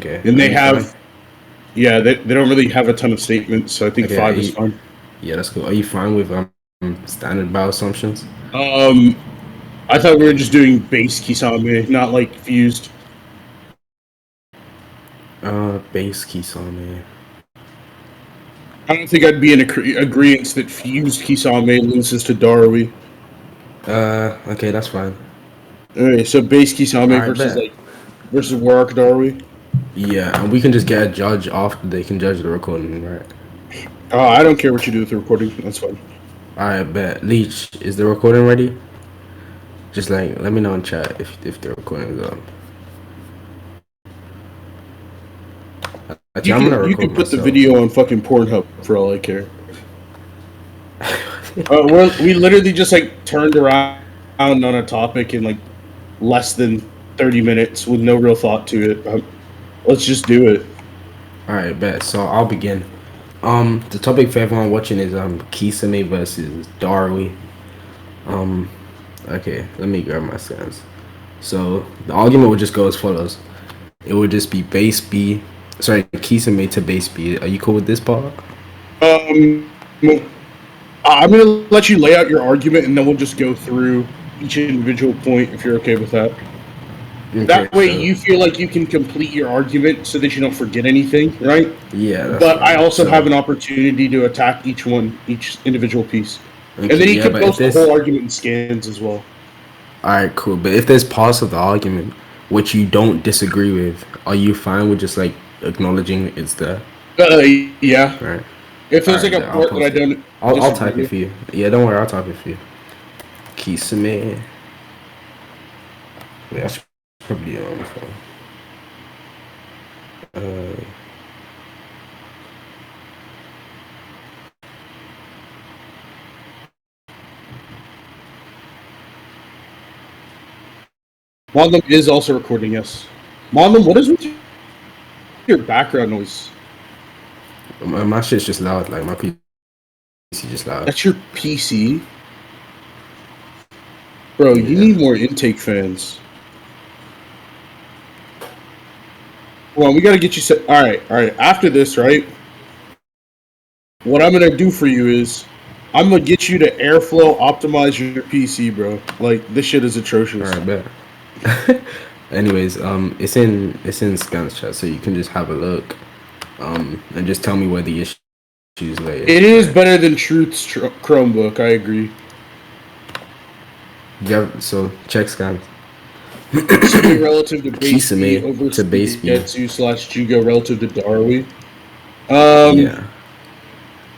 Okay. And Are they you fine? have, yeah, they don't really have a ton of statements, so I think Okay. 5 is fine. Yeah, that's cool. Are you fine with standard bio assumptions? Um, I thought we were just doing base Kisame, not like fused. Base Kisame. I don't think I'd be in agreement that fused Kisame loses to Darui. Okay, that's fine. Okay, so base All Kisame right, versus bet. Warwick Darui. Yeah, and we can just get a judge after they can judge the recording, right? I don't care what you do with the recording. That's fine. All right, bet. Leech, is the recording ready? Just like let me know in chat if the recording is up. Actually, I'm gonna You record can put the myself. video on fucking Pornhub for all I care. We literally just like turned around on a topic in like less than 30 minutes with no real thought to it. Let's just do it. All right, bet. So I'll begin. The topic for everyone watching is Kisame versus Darui. Um, okay, let me grab my stance. So the argument would just go as follows. It would just be base B, sorry, Kisame to base B. Are you cool with this part? Um, I'm gonna let you lay out your argument, and then we'll just go through each individual point if you're okay with that. Okay, That way, sure. you feel like you can complete your argument so that you don't forget anything, right? Yeah, that's But I fine. also have So, an opportunity to attack each individual piece, and okay, then you yeah, can but if post the there's, whole argument in scans as well. all right, cool. But if there's parts of the argument which you don't disagree with, are you fine with just like acknowledging it's there? Yeah. Right. If All there's like right, a bet. I'll part that I post it. don't I'll disagree type it with, for you. Yeah, don't worry. I'll type it for you. Kisame. Wait, I should probably on the phone. Uh, Monlem is also recording. Yes, Monlem, what is with your background noise? my shit's just loud. Like my PC just loud. That's your PC, bro. You Yeah. need more intake fans. Well, we got to get you set. All right. After this, right? What I'm gonna do for you is I'm gonna get you to airflow optimize your PC, bro. Like this shit is All atrocious. right, bet. Anyways, it's in Scans chat, so you can just have a look, and just tell me where the issues lay. It is Right. better than Truth's Chromebook. I agree. Yeah. So check Scans. Kisame relative to base B Kisame over to base B. Suigetsu / Jugo relative to Darui. Um, Yeah.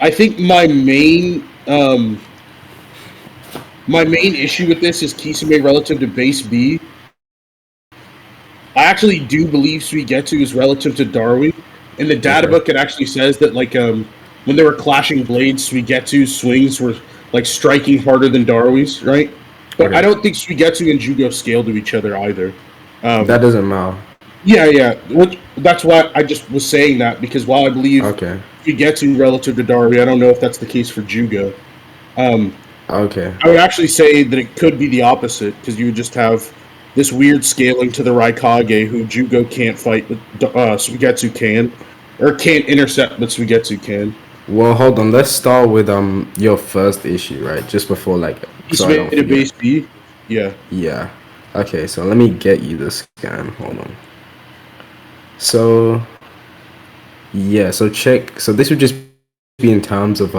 I think my main issue with this is Kisame relative to base B. I actually do believe Suigetsu is relative to Darui. In the data Okay. book, it actually says that when they were clashing blades, Suigetsu's swings were like striking harder than Darui's, right? But I Okay. don't think Suigetsu and Jugo scale to each other either. That doesn't matter. Yeah. That's why I just was saying that because while I believe Okay. Suigetsu relative to Darui, I don't know if that's the case for Jugo. Okay. I would actually say that it could be the opposite because you would just have this weird scaling to the Raikage who Jugo can't fight, but Suigetsu can, or can't intercept, but Suigetsu can. Well, hold on. Let's start with your first issue, right? Just before He's so I don't made a forget. base B. Yeah. Yeah. Okay. So let me get you the scan. Hold on. So yeah. So check. So this would just be in terms of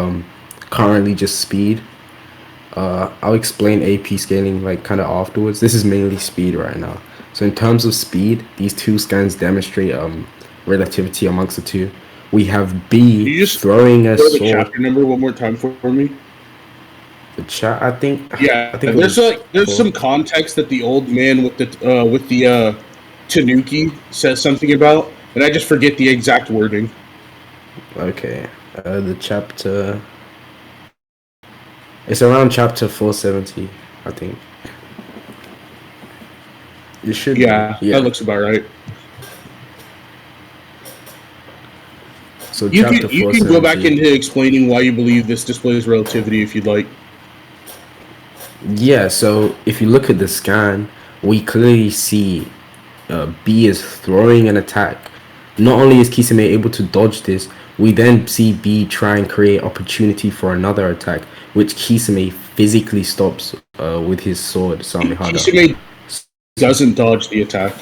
currently just speed. I'll explain AP scaling like kind of afterwards. This is mainly speed right now. So in terms of speed, these two scans demonstrate relativity amongst the two. We have Can B you just throwing a throw the sword. chapter number one more time for me? The chat, I Yeah, think it was there's four. some context that the old man with the Tanuki says something about, and I just forget the exact wording. Okay, the chapter. It's around chapter 470, I think. It should be, Yeah, that yeah. looks about right. So chapter You can go back 470. into explaining why you believe this displays relativity if you'd like. Yeah, so if you look at the scan, we clearly see B is throwing an attack not only is Kisame able to dodge this, we then see B try and create opportunity for another attack, which Kisame physically stops with his sword Samehada. Kisame So doesn't dodge the attack.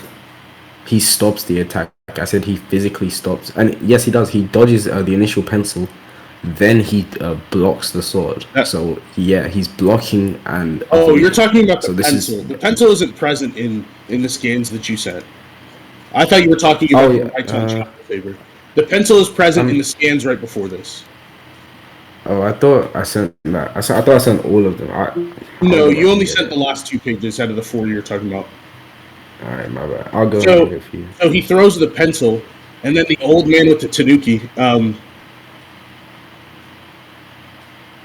he stops the attack. I said he physically stops, and yes, he does. He dodges the initial pencil, then he blocks the sword. That, So yeah, he's blocking and oh, you're avoiding. talking about the So this pencil. is The pencil isn't present in the scans that you sent. I thought you were talking oh about the yeah. right on chakra saber. The pencil is present in I'm the scans right before this. oh I thought I sent that. I thought I sent all of them. I'll No, go you back only and get sent it. the last 2 pages out of the four you're talking about. All right, my bad. I'll go and get So, it for you. so he throws the pencil, and then the old man with the tanuki.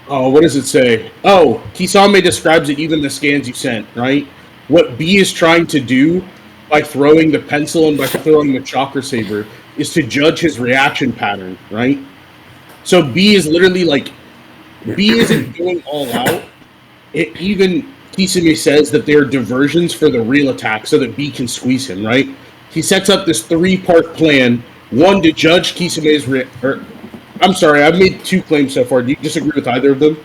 Oh, what does it say? Oh, Kisame describes it even the scans you sent, right? What B is trying to do by throwing the pencil and by throwing the chakra saber is to judge his reaction pattern, right? So B is literally like B isn't going all out. It even Kisame says that there are diversions for the real attack so that B can squeeze him, right? He sets up this three-part plan. One to judge Kisame's I'm sorry, I've made two claims so far. Do you disagree with either of them?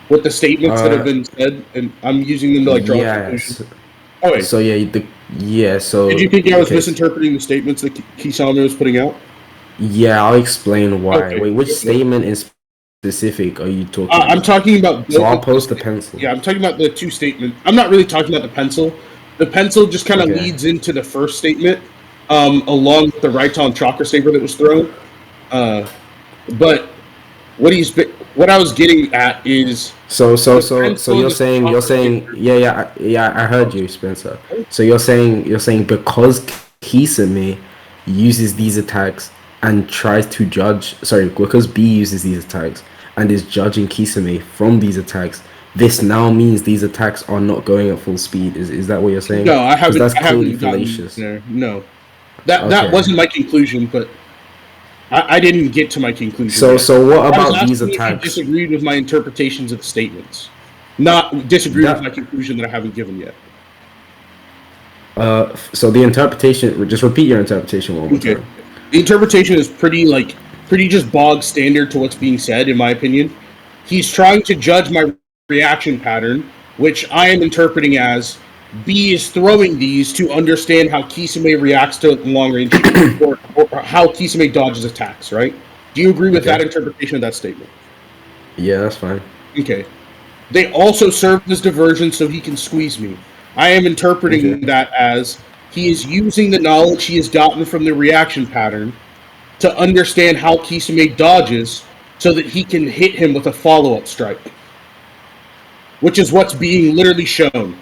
With the statements that have Uh, been said, and I'm using them to like draw a conclusion. yes. Oh wait, So yeah, yeah. did you So think I was okay. misinterpreting the statements that Kisame was putting out? Yeah, I'll explain why. Okay, Wait, which okay. statement in specific are you talking I'm about? talking about So both I'll of the. post the pencil. Yeah, I'm talking about the two statements. I'm not really talking about the pencil. The pencil just kind of Okay. leads into the first statement, along with the right on chakra saber that was thrown. Uh, but what I was getting at is the So pencil and the you're chakra saying, saber. yeah, yeah, yeah. I heard you, Spencer. So you're saying because Kisame uses these attacks and tries to judge, sorry, because B uses these attacks and is judging Kisame from these attacks. This now means these attacks are not going at full speed. Is that what you're saying? No, I Because haven't. that's I clearly haven't gotten fallacious. there. No, that Okay. wasn't my conclusion, but I didn't get to my conclusion So yet. so what I was about these asking if you attacks? disagreed with my interpretations of the statements, not disagreed with my That conclusion that I haven't given yet. so the interpretation. Just repeat your interpretation one more Okay. time. The interpretation is pretty just bog standard to what's being said, in my opinion. He's trying to judge my reaction pattern, which I am interpreting as B is throwing these to understand how Kisame reacts to long range or how Kisame dodges attacks, right? Do you agree with that Okay. interpretation of that statement? Yeah, that's fine. Okay. They also serve as diversion so he can squeeze me. I am interpreting Okay. that as he is using the knowledge he has gotten from the reaction pattern to understand how Kisame dodges so that he can hit him with a follow-up strike, which is what's being literally shown.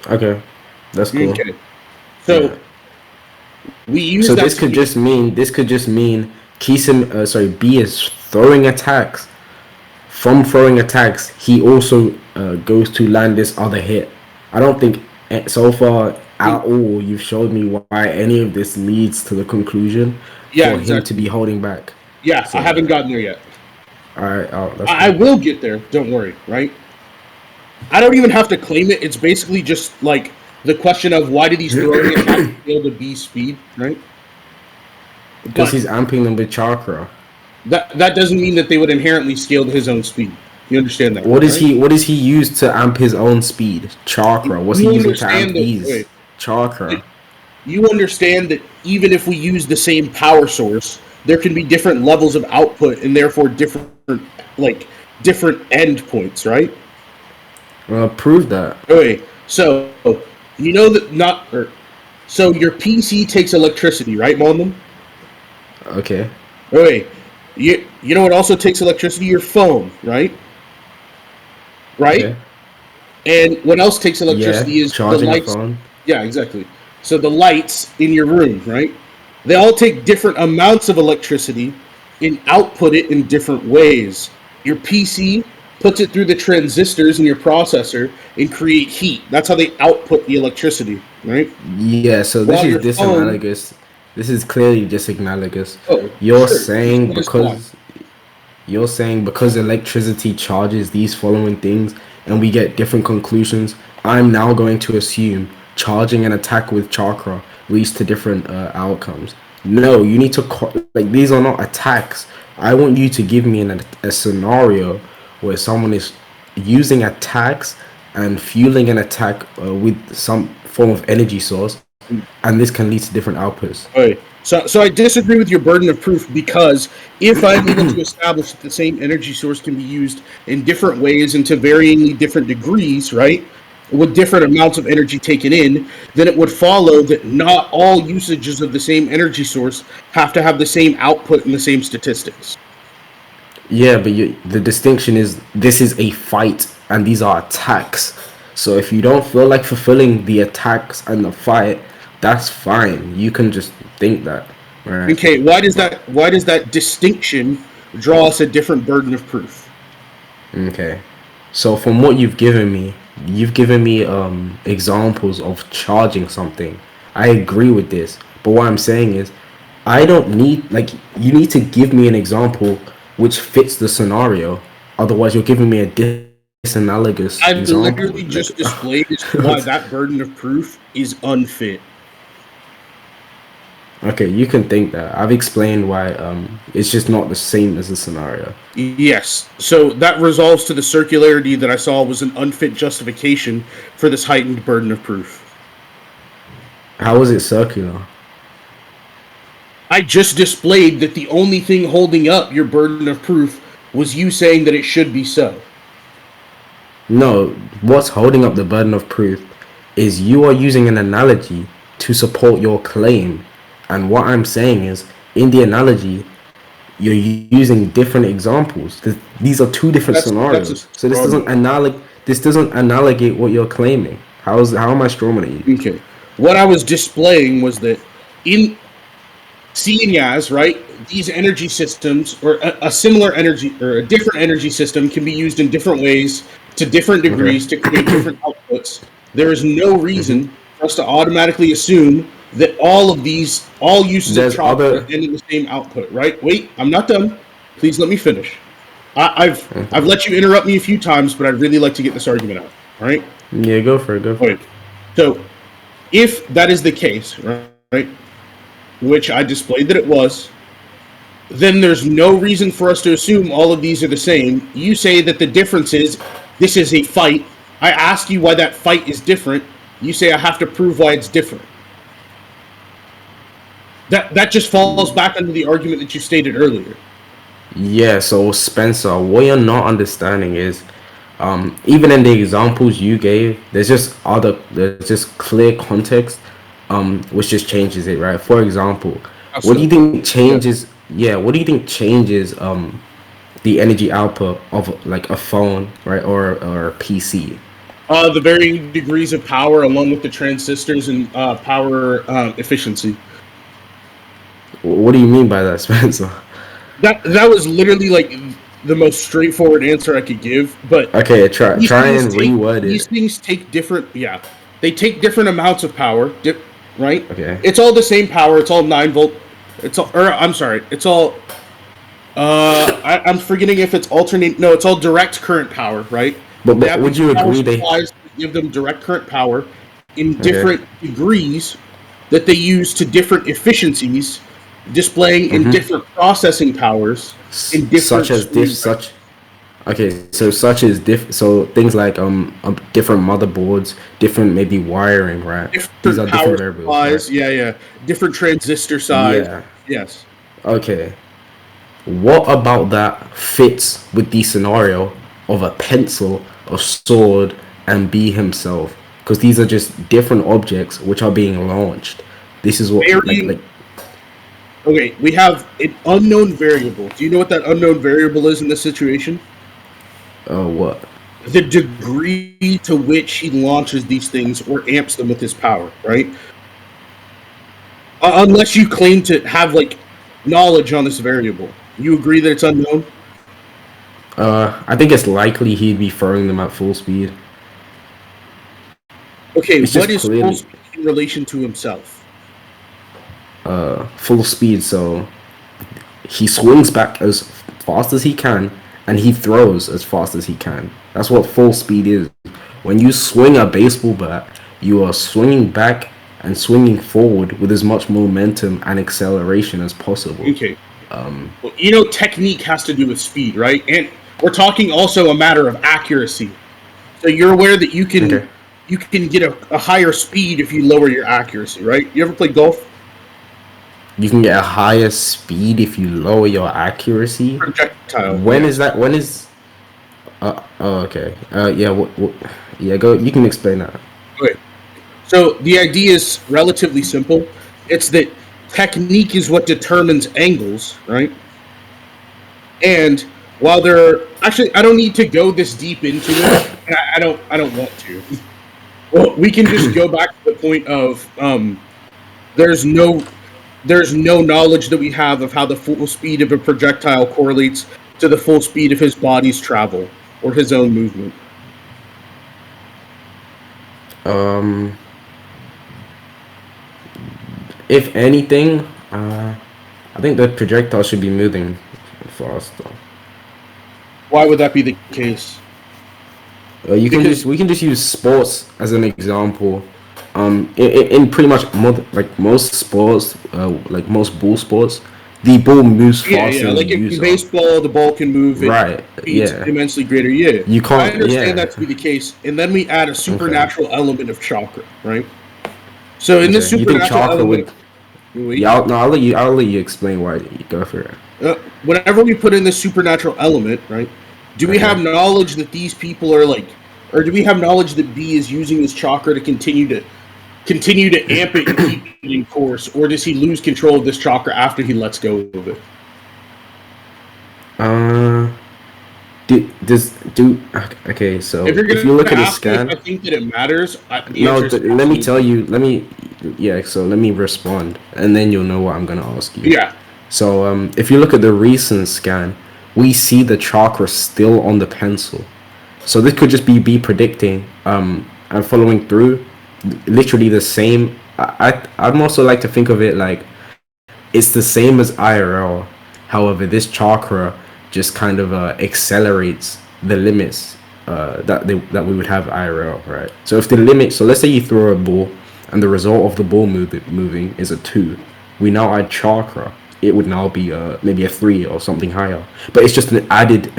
Okay. That's cool. Okay. Yeah. So we use So that to be this could just mean Kisim sorry, B is throwing attacks. From throwing attacks, he also goes to land this other hit. I don't think so far at all you've showed me why any of this leads to the conclusion yeah, for him to exactly. be holding back. Yeah, I haven't So gotten there yet. all right, oh that's I cool. will get there, don't worry, right? I don't even have to claim it. It's basically just like the question of why did these throwing attacks fail to be speed, right? Because But he's amping them with chakra. that doesn't mean that they would inherently scale to his own speed. You understand that, right? What does he use to amp his own speed? Chakra. What's he You using to amp understand that these? wait, Chakra. you understand that even if we use the same power source, there can be different levels of output and therefore like different end points, right? Prove that. Okay, so you know that not or so your PC takes electricity, right, Monlem? Okay. Okay, you know what also takes electricity? Your phone, right? Right? Okay. And what else takes Yeah. electricity is the Charging a lights. phone. Yeah, exactly. So the lights in your room, right? They all take different amounts of electricity and output it in different ways. Your PC puts it through the transistors in your processor and create heat. That's how they output the electricity, right? Yeah, so this While is your phone, disanalogous. This is clearly disanalogous. oh, You're sure, saying just why? because electricity charges these following things and we get different conclusions, I'm now going to assume charging an attack with chakra leads to different outcomes. No, you need to like these are not attacks. I want you to give me a scenario where someone is using attacks and fueling an attack with some form of energy source, and this can lead to different outputs. Okay. So I disagree with your burden of proof because if I'm able to establish that the same energy source can be used in different ways and to varyingly different degrees, right, with different amounts of energy taken in, then it would follow that not all usages of the same energy source have to have the same output and the same statistics. Yeah, but the distinction is this is a fight and these are attacks. So if you don't feel like fulfilling the attacks and the fight, that's fine. You can just think that, right? Okay, why does that distinction draw us a different burden of proof? Okay. So from what you've given me examples of charging something. I agree with this. But what I'm saying is I don't need like you need to give me an example which fits the scenario. Otherwise you're giving me a disanalogous I've example. literally Like just displayed as to why that burden of proof is unfit. okay, you can think that. I've explained why it's just not the same as the scenario. Yes. So that resolves to the circularity that I saw was an unfit justification for this heightened burden of proof. How is it circular? I just displayed that the only thing holding up your burden of proof was you saying that it should be so. No, what's holding up the burden of proof is you are using an analogy to support your claim. And what I'm saying is, in the analogy, you're using different examples. These are two different That's a scenarios. So straw man. this doesn't analogate what you're claiming. How am I strawmanning you? Okay. What I was displaying was that in seeing as, right, these energy systems or a similar energy or a different energy system can be used in different ways to different Okay. degrees to create different outputs. There is no Hmm. reason for us to automatically assume that all uses of There's charge are other. ending the same output, right? Wait, I'm not done. Please let me finish. I've let you interrupt me a few times, but I'd really like to get this argument out. All right. Yeah, go for it. Go for it. Okay. So if that is the case, right, which I displayed that it was, then there's no reason for us to assume all of these are the same. You say that the difference is this is a fight. I ask you why that fight is different. You say I have to prove why it's different. That just falls back under the argument that you stated earlier. Yeah, so Spencer, what you're not understanding is, even in the examples you gave, there's just clear context, which just changes it, right? For example, How what do you so? think Yeah. changes? Yeah, what do you think changes the energy output of like a phone, right, or a PC? The varying degrees of power, along with the transistors and power efficiency. What do you mean by that, Spencer? That was literally like the most straightforward answer I could give. But Okay, try and reword these it. things take different. Yeah, they take different amounts of power. Right? Okay. It's all the same power. It's all 9 volt. It's all. Or I'm sorry. It's all. I'm forgetting if it's alternate. No, it's all direct current power. Right? They But have would these you power agree they? supplies that give them direct current power in Okay. different degrees that they use to different efficiencies, displaying in Mm-hmm. different processing powers in Such different as diff screen such Okay, so such as so things like different motherboards, different maybe wiring, right? These different are power different variables, right? supplies. Yeah, yeah. Different transistor size. Yeah. Yes. Okay. What about that fits with the scenario of a pencil, a sword, and B himself? Because these are just different objects which are being launched. This is what Varying. like Okay, we have an unknown variable. Do you know what that unknown variable is in this situation? what? The degree to which he launches these things or amps them with his power, right? Unless you claim to have like knowledge on this variable, you agree that it's unknown. I think it's likely he'd be throwing them at full speed. Okay, It's what just is full clearly speed in relation to himself? full speed, so he swings back as fast as he can and he throws as fast as he can. That's what full speed is. When you swing a baseball bat, you are swinging back and swinging forward with as much momentum and acceleration as possible. Okay. Well, technique has to do with speed, right? And we're talking also a matter of accuracy. So you're aware that Okay. you can get a higher speed if you lower your accuracy, right? You ever play golf? You can get a higher speed if you lower your accuracy. Projectile, When yeah. is that? When is? Oh, okay. Yeah. Yeah. Go. You can explain that. Okay. So the idea is relatively simple. It's that technique is what determines angles, right? And while there, actually, I don't need to go this deep into it. I don't want to. Well, we can just go back to the point of there's no there's no knowledge that we have of how the full speed of a projectile correlates to the full speed of his body's travel or his own movement. Um. If anything, I think the projectile should be moving faster. Why would that be the case? You can Because just we can just use sports as an example. In pretty much like most sports, like most ball sports, the ball moves faster yeah, than the like in user. baseball, the ball can move at Right. speeds Yeah. immensely greater. Yeah, You I can't. understand Yeah. that to be the case, and then we add a Okay. supernatural element of chakra, right? So in this Okay. You think supernatural chakra element, would? wait, Yeah. No. I'll let you explain why. You go for it. whenever we put in this supernatural element, right? Do we have Okay. knowledge that these people are like, or do we have knowledge that B is using this chakra to continue to amp it and keep it in course, or does he lose control of this chakra after he lets go of it? Uh. Do okay. If So you're if gonna you look at a ask me if I scan, think that it matters, the no. answer is Let me tell absolutely. you. Let me. Yeah. So let me respond, and then you'll know what I'm gonna ask you. Yeah, So if you look at the recent scan, we see the chakra still on the pencil. So this could just be predicting and following through, literally the same. I'd also like to think of it like it's the same as IRL. However, this chakra just kind of accelerates the limits that we would have IRL, right? So if the limit, so let's say you throw a ball and the result of the ball moving is a 2, we now add chakra, it would now be maybe a 3 or something higher. But it's just an added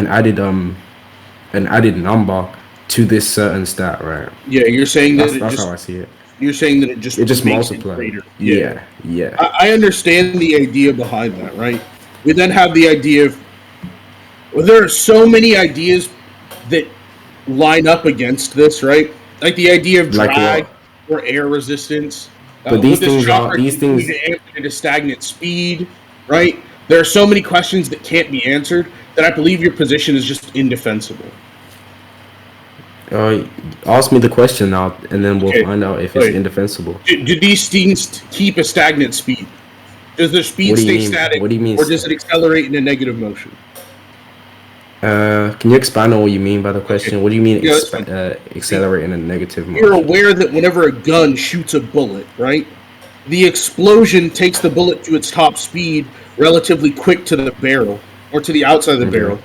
number to this certain stat, right? yeah. That's how I see it. You're saying that it It just just makes it multiplied. greater. Yeah, Yeah, yeah. I understand the idea behind that, right? We then have the idea of, well, there are so many ideas that line up against this, right? Like the idea of Like drag what? or air resistance. But Would these this things are chakra these continue things. to amp at a stagnant speed, right? There are so many questions that can't be answered that I believe your position is just indefensible. Uh, Ask me the question now, and then we'll Okay, find out if it's wait. indefensible. Do these things keep a stagnant speed? Does their What speed do you stay mean? static, What do you mean? or does it accelerate in a negative motion? Can you expand on what you mean by the Okay, question? What do you mean yeah, that's fine. See, accelerate in a negative you're motion? aware that whenever a gun shoots a bullet, right? The explosion takes the bullet to its top speed relatively quick to the barrel or to the outside of the Okay. barrel,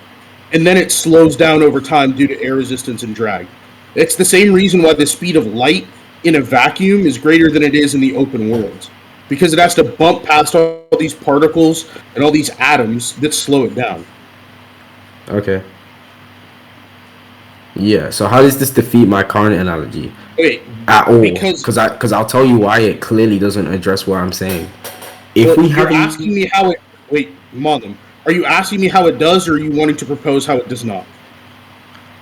and then it slows down over time due to air resistance and drag. It's the same reason why the speed of light in a vacuum is greater than it is in the open world, because it has to bump past all these particles and all these atoms that slow it down. Okay. Yeah. So how does this defeat my current analogy Okay, at all? because Because I'll tell you why it clearly doesn't address what I'm saying. If well, we you're have a asking me how it. Wait, Monlem, are you asking me how it does, or are you wanting to propose how it does not?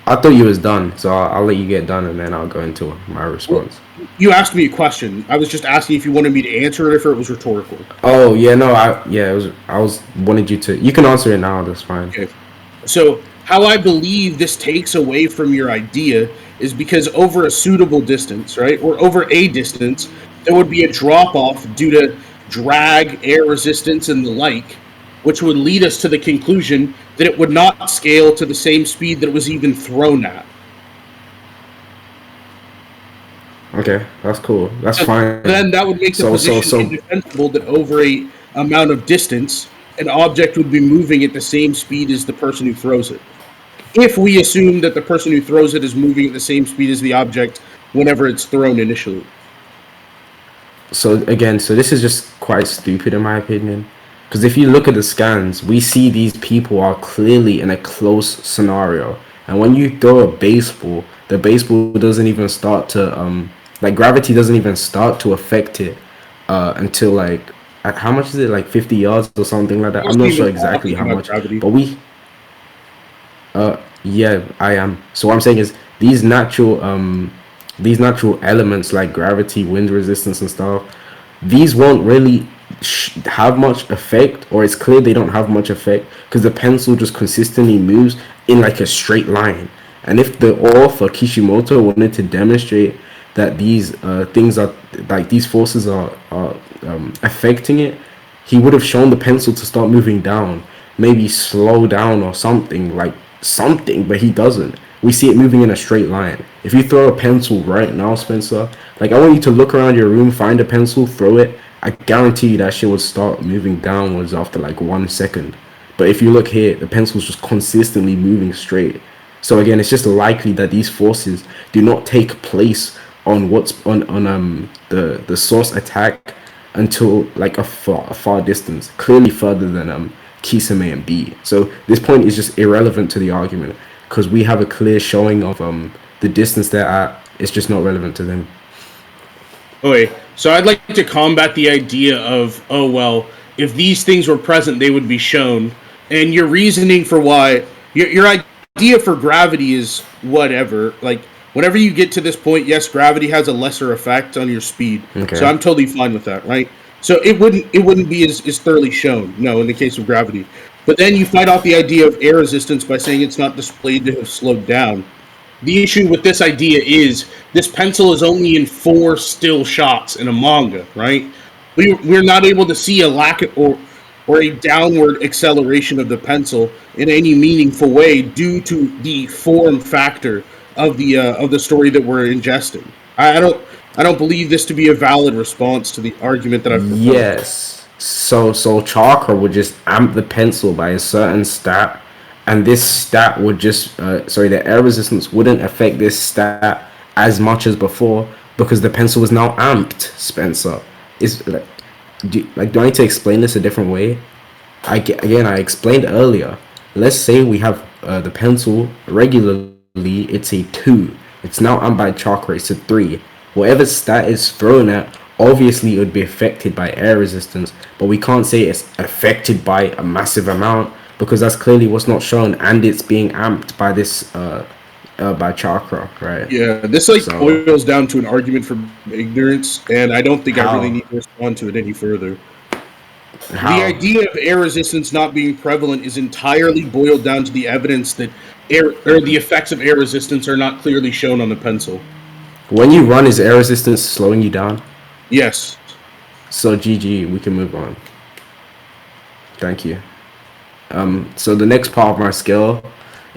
I thought you was done, so I'll let you get done, and then I'll go into my Well, response. you asked me a question. I was just asking if you wanted me to answer it, if it was rhetorical. Oh yeah, no, it was I was wanted you to. You can answer it now. That's fine. Okay. So, how I believe this takes away from your idea is because over a suitable distance, right, or over a distance, there would be a drop off due to drag, air resistance, and the like, which would lead us to the conclusion that it would not scale to the same speed that it was even thrown at. Okay, that's cool. That's And fine. then that would make the position So indefensible that over a amount of distance, an object would be moving at the same speed as the person who throws it. If we assume that the person who throws it is moving at the same speed as the object whenever it's thrown initially. So again, so this is just quite stupid in my opinion. Because if you look at the scans, we see these people are clearly in a close scenario. And when you throw a baseball, the baseball doesn't even start to like gravity doesn't even start to affect it until like at how much is it, like 50 yards or something like You that. I'm wasn't not even sure exactly talking how about much, gravity. but yeah, I am. So what I'm saying is these natural elements like gravity, wind resistance, and stuff. These won't really have much effect, or it's clear they don't have much effect because the pencil just consistently moves in like a straight line. And if the author Kishimoto wanted to demonstrate that these things are like these forces are affecting it, he would have shown the pencil to start moving down, maybe slow down or something, like something, but he doesn't. We see it moving in a straight line. If you throw a pencil right now, Spencer, like I want you to look around your room, find a pencil, throw it. I guarantee you that shit would start moving downwards after like 1 second. But if you look here, the pencil's just consistently moving straight. So again, it's just likely that these forces do not take place on what's on the source attack until like a far distance, clearly further than Kisame and B. So this point is just irrelevant to the argument because we have a clear showing of the distance they're at. It's just not relevant to them. Okay, so I'd like to combat the idea of, oh, well, if these things were present, they would be shown. And your reasoning for why, your idea for gravity is whatever. Like, whenever you get to this point, yes, gravity has a lesser effect on your speed. So Okay. I'm totally fine with that, right? So it wouldn't be as thoroughly shown, no, in the case of gravity. But then you fight off the idea of air resistance by saying it's not displayed to have slowed down. The issue with this idea is this pencil is only in four still shots in a manga, right? We're not able to see a lack of, or a downward acceleration of the pencil in any meaningful way due to the form factor of the story that we're ingesting. I don't believe this to be a valid response to the argument that I've proposed. Yes. So chakra would just amp the pencil by a certain stat, and this stat would just sorry, the air resistance wouldn't affect this stat as much as before because the pencil was now amped. Spencer is like, do I need to explain this a different way? Again, I explained earlier. Let's say we have the pencil regularly, it's a 2. It's now amped by chakra, it's a 3. Whatever stat is thrown at, obviously it would be affected by air resistance, but we can't say it's affected by a massive amount because that's clearly what's not shown, and it's being amped by this by chakra, right? Yeah, this like So boils down to an argument from ignorance, and I don't think I really need how to respond to it any further. The how idea of air resistance not being prevalent is entirely boiled down to the evidence that air or the effects of air resistance are not clearly shown on the pencil. when you run, is air resistance slowing you down? Yes. So GG, we can move on. Thank you. So the next part of my skill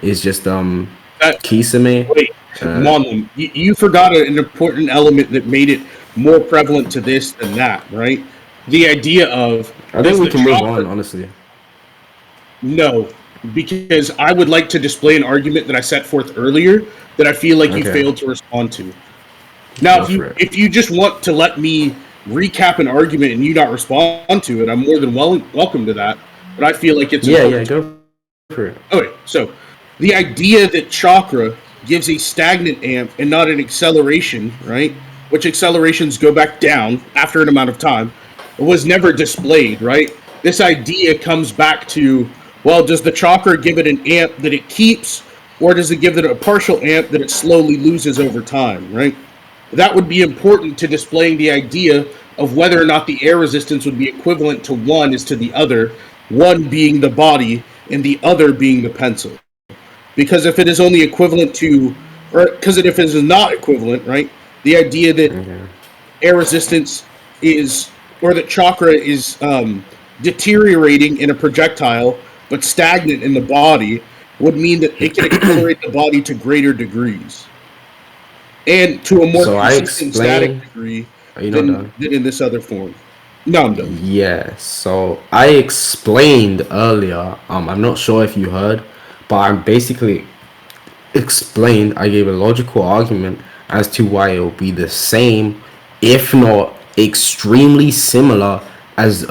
is just Kisame. Wait, Uh, Monlem, you forgot an important element that made it more prevalent to this than that, right? The idea of I does think we the can move chopper on, honestly. no, because I would like to display an argument that I set forth earlier that I feel like you Okay, failed to respond to. Now, go for it. if you just want to let me recap an argument and you not respond to it, I'm more than welcome to that. But I feel like it's Yeah, important. yeah, go for it. Okay, so the idea that chakra gives a stagnant amp and not an acceleration, right? Which accelerations go back down after an amount of time, was never displayed, right? This idea comes back to, well, does the chakra give it an amp that it keeps, or does it give it a partial amp that it slowly loses over time, right? That would be important to displaying the idea of whether or not the air resistance would be equivalent to one as to the other, one being the body and the other being the pencil. Because if it is only equivalent to, or because if it is not equivalent, right, the idea that Okay. air resistance is, or that chakra is deteriorating in a projectile but stagnant in the body would mean that it can accelerate the body to greater degrees and to a more So I consistent static explain. degree Are you not done? than in this other form. No, I'm done. Yeah. So I explained earlier. I'm not sure if you heard, but I basically explained. I gave a logical argument as to why it will be the same, if not extremely similar as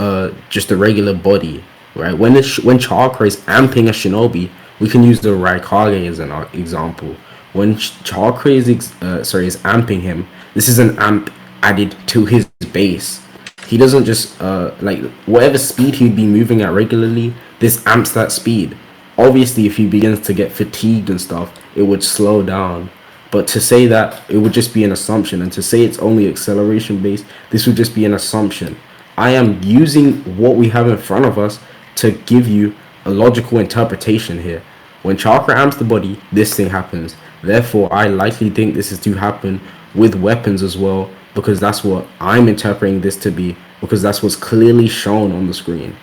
just a regular body, right? When Chakra is amping a Shinobi, we can use the Raikage as an example. When Chakra is amping him, this is an amp added to his base. He doesn't just like whatever speed he'd be moving at regularly. This amps that speed. Obviously, if he begins to get fatigued and stuff, it would slow down. But to say that it would just be an assumption, and to say it's only acceleration based, this would just be an assumption. I am using what we have in front of us to give you a logical interpretation here. When Chakra amps the body, this thing happens. Therefore, I likely think this is to happen with weapons as well, because that's what I'm interpreting this to be, because that's what's clearly shown on the screen.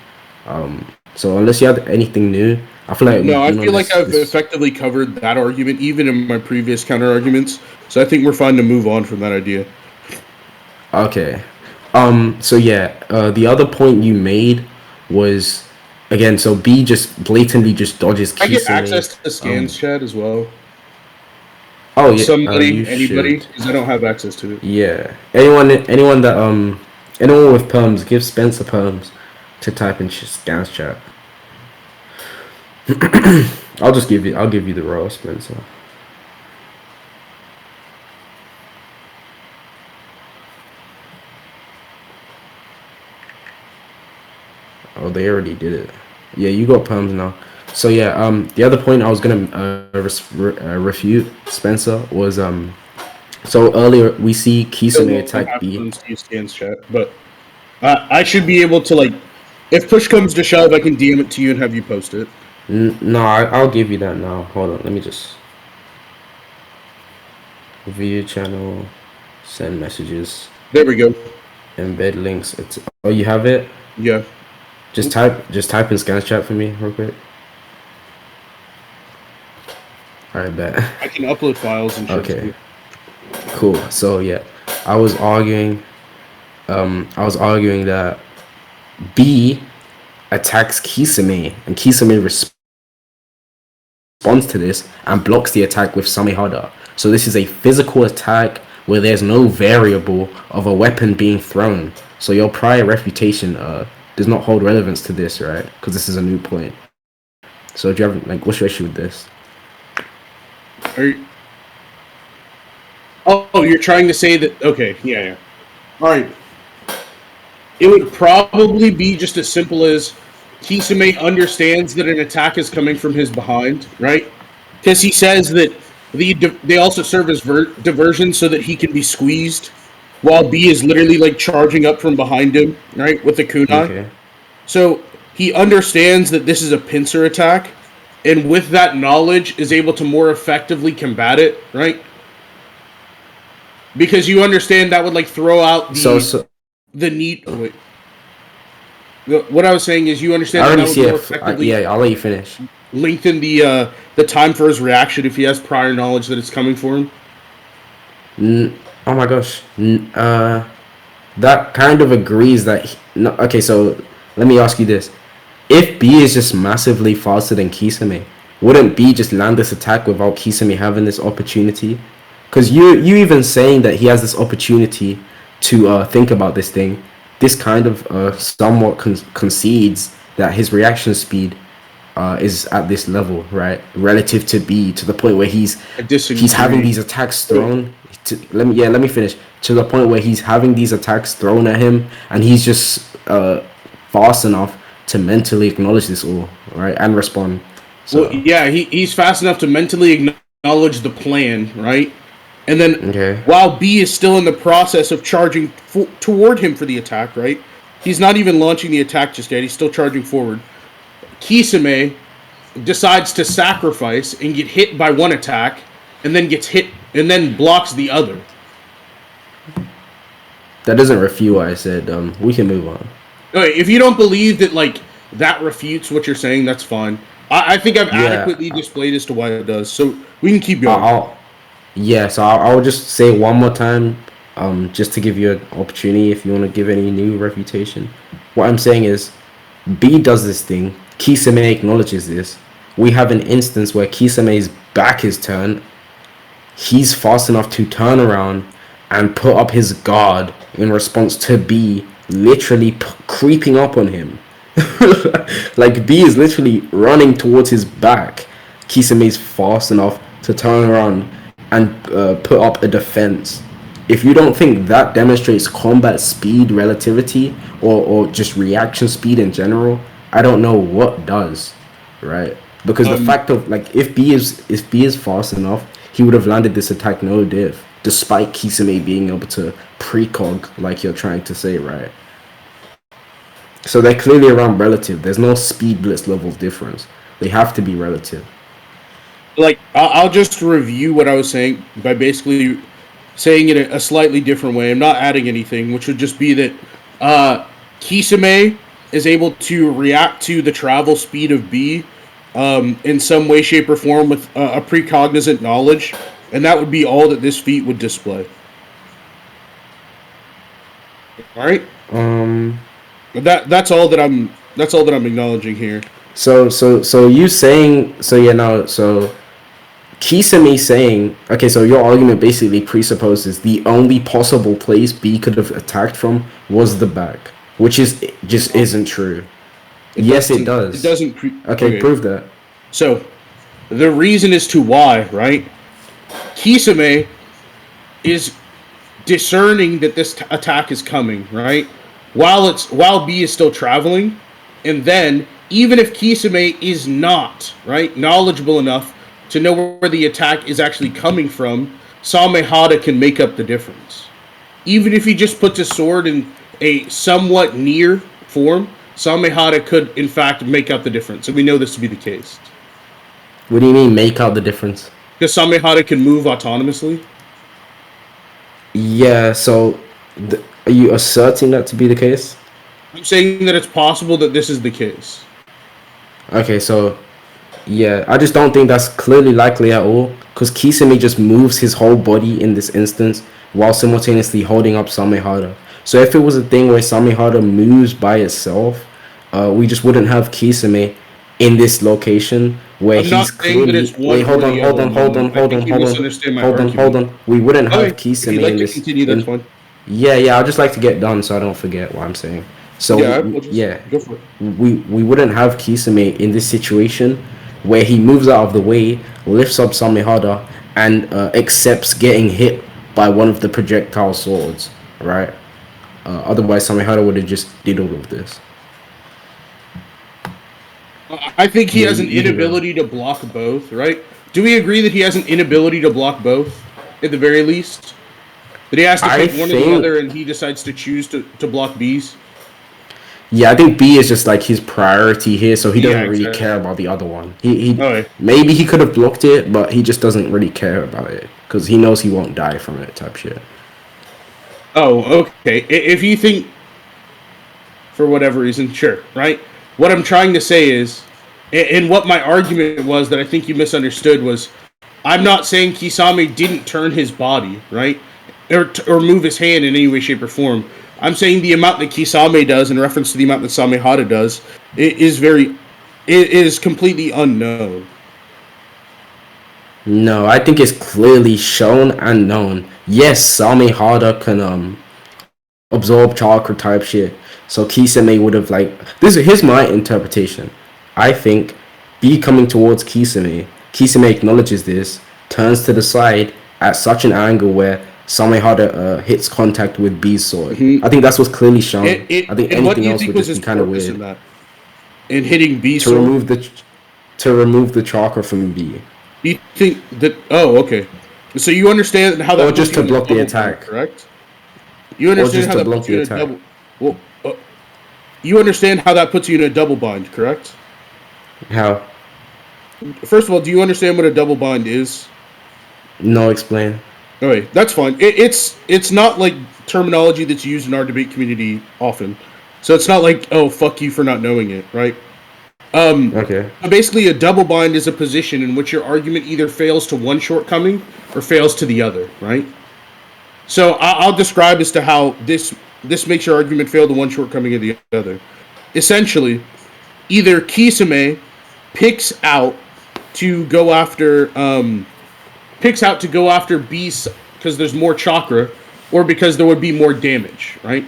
So unless you have anything new, I feel like No, I feel like I've this. effectively covered that argument, even in my previous counter arguments. So I think we're fine to move on from that idea. Okay. So yeah, the other point you made was again. So B just blatantly just dodges I get Kisame. access to scans chat as well. Oh yeah. You Somebody, anybody, should. because I don't have access to it. Yeah. Anyone with perms, give Spencer perms to type in scans chat. I'll give you the raw, Spencer. Oh, they already did it. Yeah, you got perms now. So yeah, the other point I was gonna refute Spencer was so earlier we see Still Kisame don't attack have B. to use scans chat, but I should be able to, like, if push comes to shove, I can DM it to you and have you post it. No, I'll give you that now. Hold on, let me just view channel, send messages, There we go. embed links. Oh, you have it. Yeah. Just type in scans chat for me real quick. All right, bet. I can upload files and shit. Okay, cool. So yeah, I was arguing. I was arguing that B attacks Kisame, and Kisame responds to this and blocks the attack with Samehada. So this is a physical attack where there's no variable of a weapon being thrown. So your prior refutation does not hold relevance to this, right? Because this is a new point. So do you have what's your issue with this? Are you... Oh, you're trying to say that? Okay, yeah. All right. It would probably be just as simple as Kisame understands that an attack is coming from his behind, right? Because he says that they also serve as diversion so that he can be squeezed, while B is literally like charging up from behind him, right, with the kunai. Okay. So he understands that this is a pincer attack, and with that knowledge is able to more effectively combat it, right? Because you understand that would like throw out the need. Oh, wait. What I was saying is you understand that would more effectively. Yeah, I'll let you finish. Lengthen the time for his reaction if he has prior knowledge that it's coming for him. Oh my gosh. That kind of agrees that. No, okay, so let me ask you this: if B is just massively faster than Kisame, wouldn't B just land this attack without Kisame having this opportunity? Because you even saying that he has this opportunity to think about this thing, this kind of somewhat concedes that his reaction speed is at this level, right? Relative to B, to the point where he's having these attacks thrown. Let me finish. To the point where he's having these attacks thrown at him, and he's just fast enough to mentally acknowledge this all, right, and respond. So well, yeah, he's fast enough to mentally acknowledge the plan, right? And then while B is still in the process of charging toward him for the attack, right? He's not even launching the attack just yet. He's still charging forward. Kisame decides to sacrifice and get hit by one attack, and then gets hit and then blocks the other. That doesn't refute what I said. We can move on. Okay, if you don't believe that that refutes what you're saying, that's fine. I think I've adequately displayed as to why it does. So we can keep going. I'll just say one more time, just to give you an opportunity if you want to give any new refutation. What I'm saying is, B does this thing. Kisame acknowledges this. We have an instance where Kisame's back is turned. He's fast enough to turn around and put up his guard in response to B literally creeping up on him. Like B is literally running towards his back. Kisame's fast enough to turn around and put up a defense. If you don't think that demonstrates combat speed relativity or just reaction speed in general, I don't know what does, right? Because the Um, fact of like if B is fast enough, he would have landed this attack no diff, despite Kisame being able to precog like you're trying to say, right? So they're clearly around relative. There's no speed blitz level difference. They have to be relative. like I'll just review what I was saying by basically saying it a slightly different way. I'm not adding anything, which would just be that Kisame is able to react to the travel speed of B in some way, shape, or form with a precognizant knowledge, and that would be all that this feat would display. All right, Um. that's all that I'm acknowledging here. So you saying so yeah no so Kisame saying okay so your argument basically presupposes the only possible place B could have attacked from was the back, which is just isn't true. It Yes, it doesn't. It does. doesn't. Okay, Okay, prove that. so the reason as to why, right? Kisame is discerning that this attack is coming, right? While B is still traveling, and then even if Kisame is not right knowledgeable enough to know where the attack is actually coming from, Samehada can make up the difference. Even if he just puts his sword in a somewhat near form, Samehada could in fact make up the difference, and we know this to be the case What do you mean make out the difference? because Samehada can move autonomously. Yeah, so are you asserting that to be the case? I'm saying that it's possible that this is the case. Okay, so yeah, I just don't think that's clearly likely at all. Because Kisame just moves his whole body in this instance while simultaneously holding up Samehada. So if it was a thing where Samehada moves by itself, we just wouldn't have Kisame in this location where I'm not he's saying that clearly it's one wait, or hold on, the hold other, on, hold on, Monlem. I hold on, think you hold on, misunderstand my hold on, hold argument. on. We wouldn't have Okay, if you'd Kisame like in to this continue, that's in fine. yeah, I'd just like to get done so I don't forget what I'm saying. Yeah, So we'll just yeah, go for it. we wouldn't have Kisame in this situation where he moves out of the way, lifts up Samehada, and accepts getting hit by one of the projectile swords, right? Otherwise, Samehada would have just did all of this. I think he Yeah, has an you can go. inability to block both, right? Do we agree that he has an inability to block both, at the very least? That he has to I pick one or the think other and he decides to choose to block B's? yeah, I think B is just like his priority here, so he Yeah, doesn't really exactly. care about the other one. He Okay. maybe he could have blocked it, but he just doesn't really care about it because he knows he won't die from it, type shit. Oh, okay. If you think, for whatever reason, sure, right? What I'm trying to say is, and what my argument was that I think you misunderstood was, I'm not saying Kisame didn't turn his body, right? Or move his hand in any way, shape, or form. I'm saying the amount that Kisame does in reference to the amount that Samehada does it is completely unknown. No, I think it's clearly shown and known. Yes, Samehada can absorb chakra type shit. So Kisame would have like here's my interpretation. I think B coming towards Kisame acknowledges this, turns to the side at such an angle where Samehada hits contact with B's sword. I Mm-hmm. think that's what's clearly shown. I think And what do anything you else think would was just his be kind of purpose in weird. that? In hitting B To sword? remove the to remove the chakra from B. You think that? Oh, okay. So you understand how Or that puts just you to in a block the double bind, attack. correct? You Or understand just how to that block puts the you in a attack. double. Well, you understand how that puts you in a double bind, correct? How? First of all, do you understand what a double bind is? No explain. Okay, that's fine. It's not like terminology that's used in our debate community often. So it's not like, oh, fuck you for not knowing it, right? Okay. Basically, a double bind is a position in which your argument either fails to one shortcoming or fails to the other, right? So I'll describe as to how this makes your argument fail to one shortcoming of the other. Essentially, either Kisame picks out to go after picks out to go after B because there's more chakra, or because there would be more damage, right?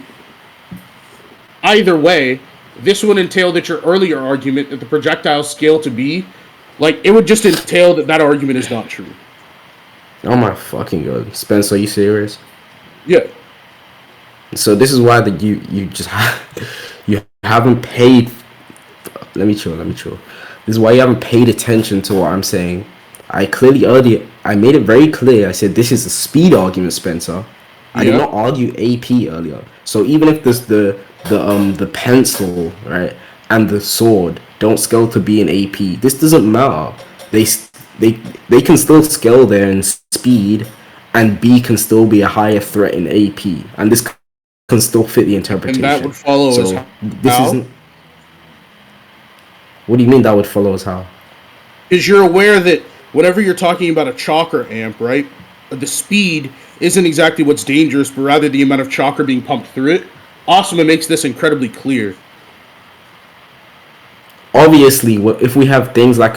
Either way, this would entail that your earlier argument that the projectiles scale to B, like it would just entail that that argument is not true. Oh my fucking god, Spencer, are you serious? Yeah. So this is why that you just you haven't paid. Let me chill. Let me chill. This is why you haven't paid attention to what I'm saying. I clearly earlier I made it very clear. I said this is a speed argument, Spencer. I did Yeah. not argue AP earlier. So even if this the pencil, right, and the sword don't scale to be an AP, this doesn't matter. They they can still scale there in speed, and B can still be a higher threat in AP, and this can still fit the And that interpretation. would follow as So this how? isn't. What do you mean that would follow as how? Because you're aware that whenever you're talking about a chakra amp, right, the speed isn't exactly what's dangerous, but rather the amount of chakra being pumped through it. Asuma makes this incredibly clear. Obviously, if we have things like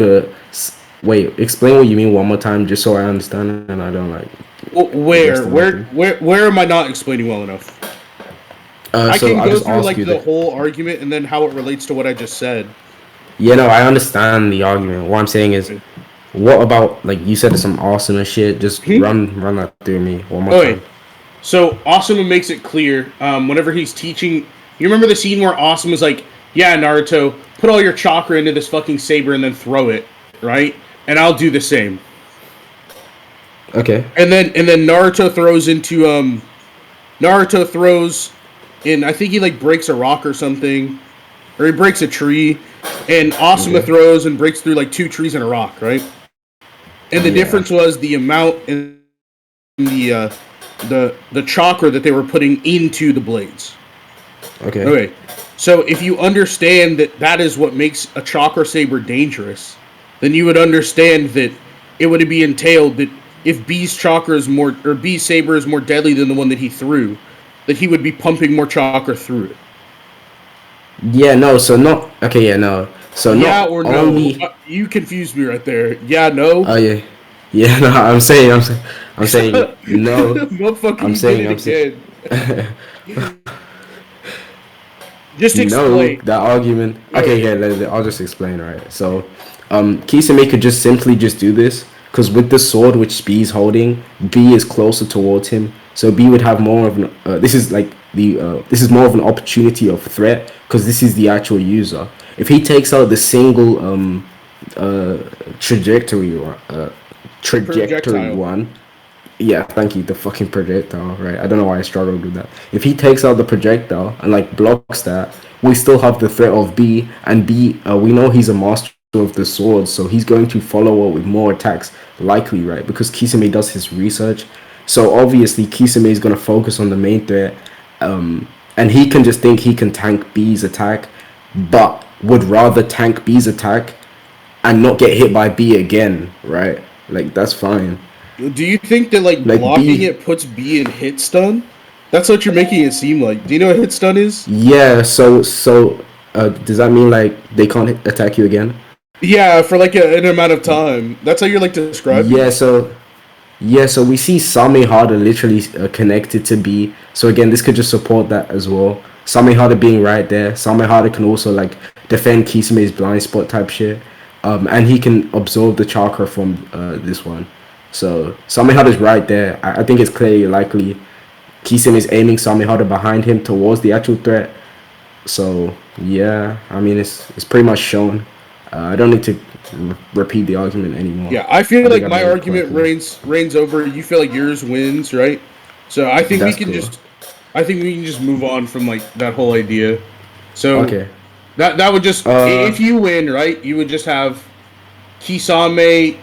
wait, explain what you mean one more time, just so I understand and I don't like Well, address the wrong thing. where am I not explaining well enough? I So can I'll go just through ask like you the that. whole argument and then how it relates to what I just said. Yeah, no, I understand the argument. What I'm saying is, Okay. what about like you said some awesome shit? Just run that through me one more Okay. time. So Asuma makes it clear whenever he's teaching. You remember the scene where Asuma is like, "Yeah, Naruto, put all your chakra into this fucking saber and then throw it, right? And I'll do the same." Okay. And then Naruto throws in. I think he like breaks a rock or something, or he breaks a tree, and Asuma Okay. throws and breaks through like two trees and a rock, right? And the Yeah. difference was the amount in the chakra that they were putting into the blades. Okay. Okay, so if you understand that that is what makes a chakra saber dangerous, then you would understand that it would be entailed that if B's chakra is more or B's saber is more deadly than the one that he threw, that he would be pumping more chakra through it. Yeah. No. So not. Okay. Yeah. No. So Yeah not or no? only. You confused me right there. Yeah, no. Oh yeah. Yeah. No. I'm saying no. Motherfucker, I'm you did saying. it I'm saying. again. Just No, explain. that argument. Okay, Okay. yeah, I'll just explain. Right. So, Kisame could just simply just do this because with the sword which B is holding, B is closer towards him, so B would have more of an. This is like the. This is more of an opportunity of threat because this is the actual user. If he takes out the single uh, trajectory or trajectory Projectile. one, yeah, thank you. The fucking projectile, right? I don't know why I struggled with that. If he takes out the projectile and like blocks that, we still have the threat of B, and B. We know he's a master of the sword, so he's going to follow up with more attacks, likely, right? Because Kisame does his research, so obviously Kisame is gonna focus on the main threat, and he can just think he can tank B's attack, but would rather tank B's attack and not get hit by B again, right? Like that's fine. Do you think that like Like blocking B, it puts B in hit stun? That's what you're making it seem like. Do you know what hit stun is? yeah. So does that mean like they can't attack you again? Yeah, for like an amount of time. That's how you're like describing Yeah. it. So we see Samehada literally connected to B. So again, this could just support that as well. Samehada being right there. Samehada can also like defend Kisame's blind spot type shit. And he can absorb the chakra from this one. So Samehada's right there. I think it's clearly likely Kisame is aiming Samehada behind him towards the actual threat. So yeah, I mean it's pretty much shown. I don't need to repeat the argument anymore. Yeah, I feel I think like I my made it quite argument clear. reigns over. You feel like yours wins, right? So That's cool. I think we can just move on from like that whole idea. So Okay. that would just Uh, if you win, right? You would just have Kisame